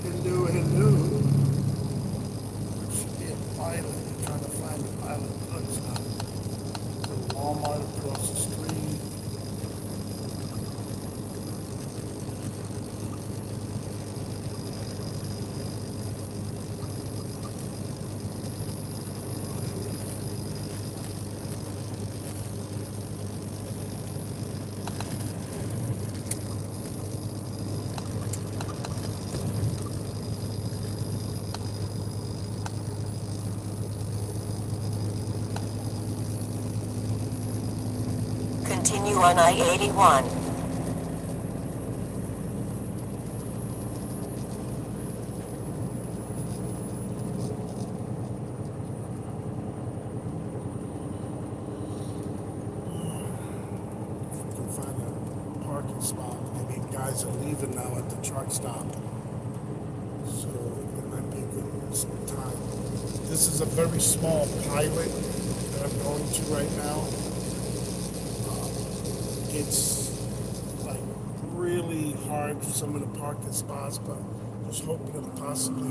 Hindu. Should be a pilot. I'm trying to find the pilot. Oh, it's not. There's a Walmart across the street. Continue on I-81. If we can find a parking spot, maybe guys are leaving now at the truck stop. So it might be a good time. This is a very small pilot that I'm going to right now. It's like really hard for some of the parking spots, but just hoping to possibly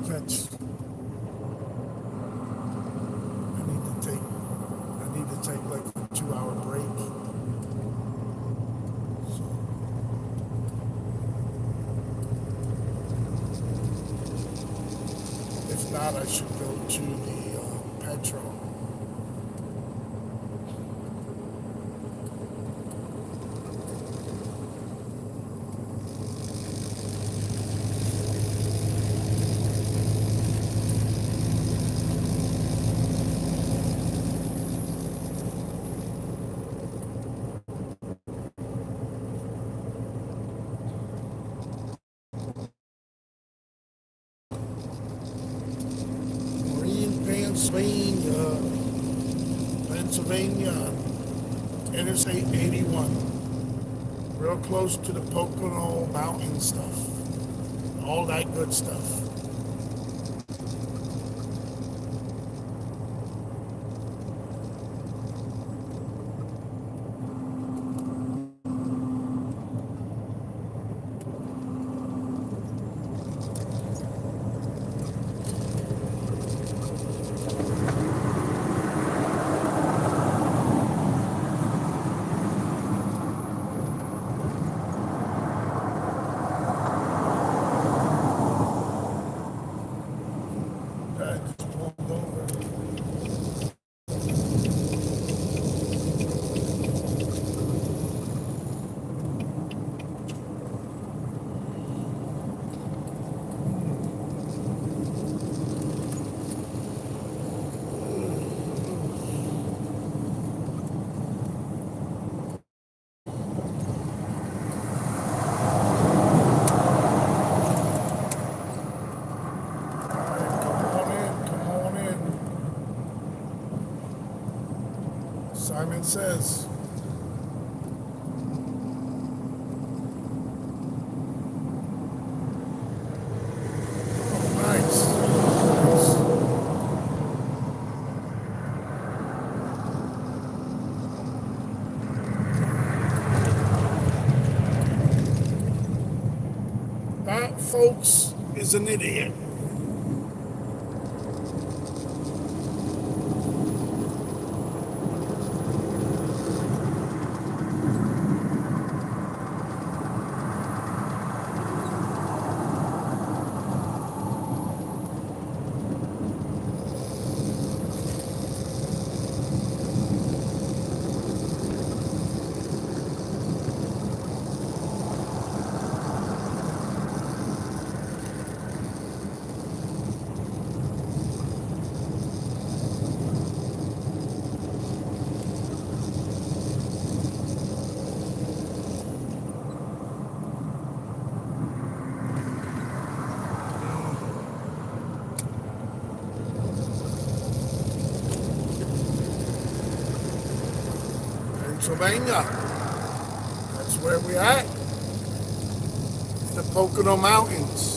catch. I need to take like a 2-hour break. thought I should go to the petrol. Pennsylvania, Interstate 81, real close to the Pocono Mountain stuff, all that good stuff. Simon says. Oh, nice. That, folks, is an idiot. Pennsylvania. That's where we're at. The Pocono Mountains.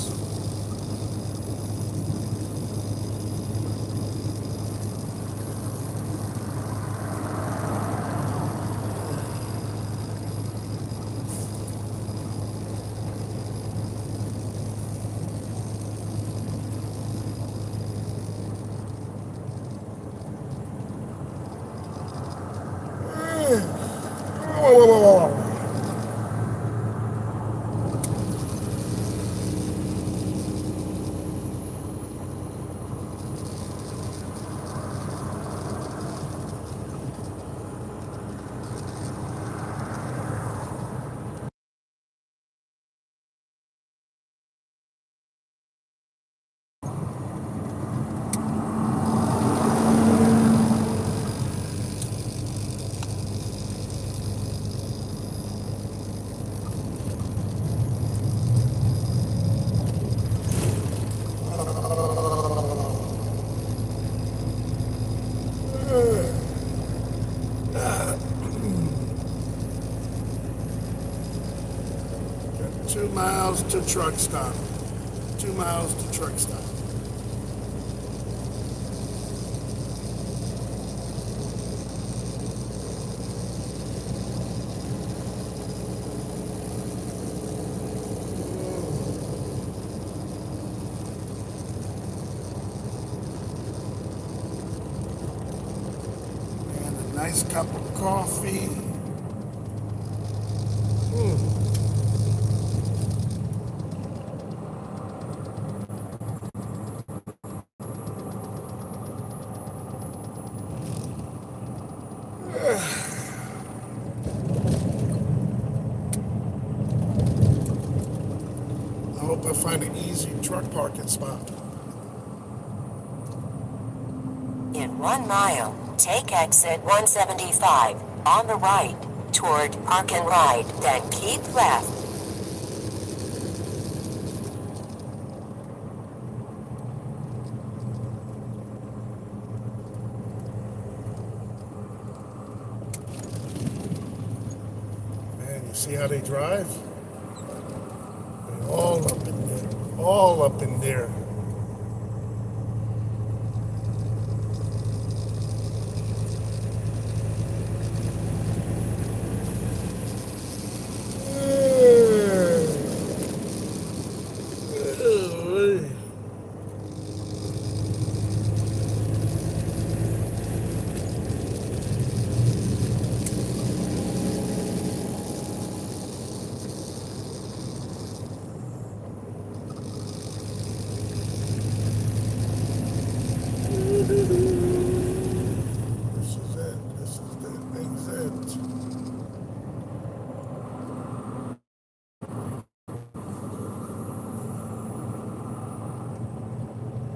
Got 2 miles to truck stop. 2 miles to truck stop. And a nice cup of coffee. I hope I find an easy truck parking spot. In 1 mile, take exit 175 on the right toward Park and Ride, then keep left. Man, you see how they drive? They're all up in there. All up in there. This is it. This is the exit.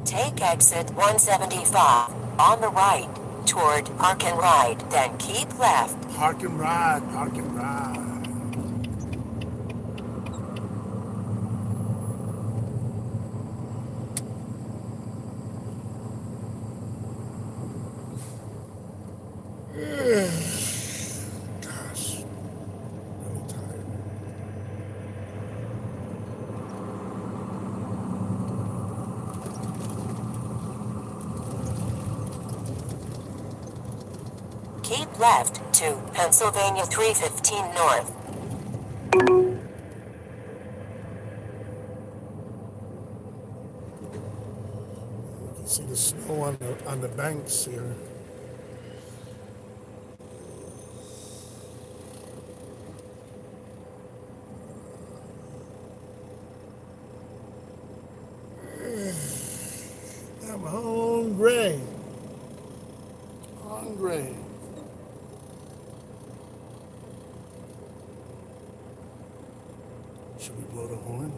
Take exit 175 on the right toward Park and Ride, then keep left. Park and ride. Park and ride. Gosh, really tired. Keep left to Pennsylvania 315 North. You can see the snow on the banks here. I'm hungry. Hungry. Should we blow the horn?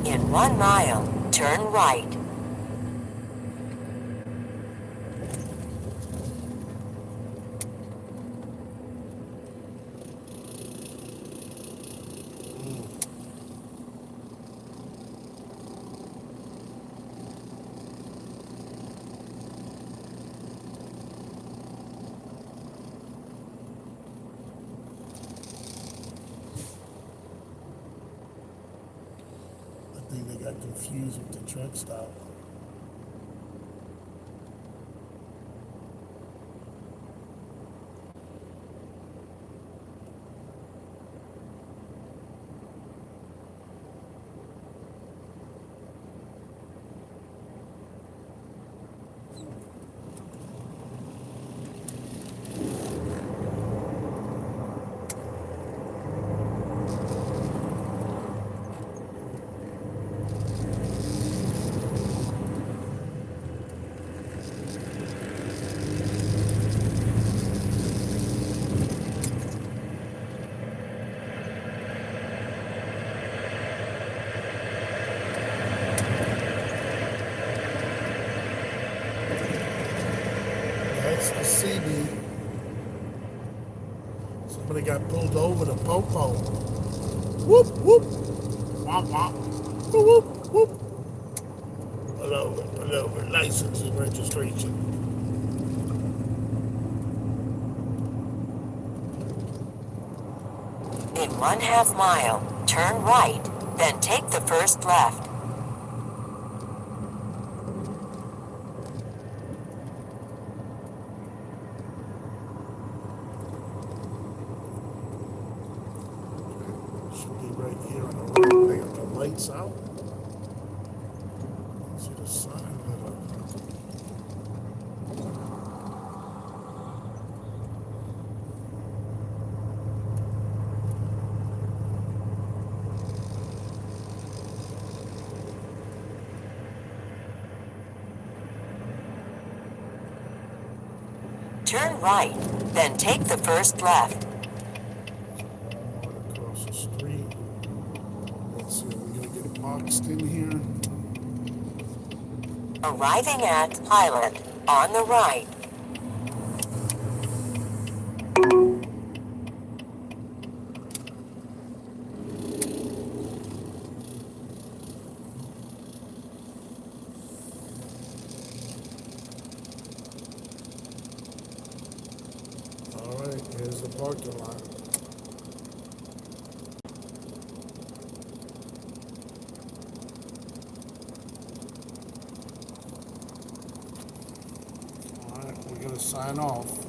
In 1 mile, turn right. I think they got confused with the truck stop. That's the CB. Somebody got pulled over the popo. Whoop, whoop. Womp, womp. Whoop, whoop, whoop. Pull over. License and registration. In 1/2 mile, turn right, then take the first left. Sign lit up. Turn right, then take the first left. Walmart across the street. Let's see, we're gonna get boxed in here. Arriving at Pilot, on the right. All right, here's the parking lot. All right, we're gonna sign off.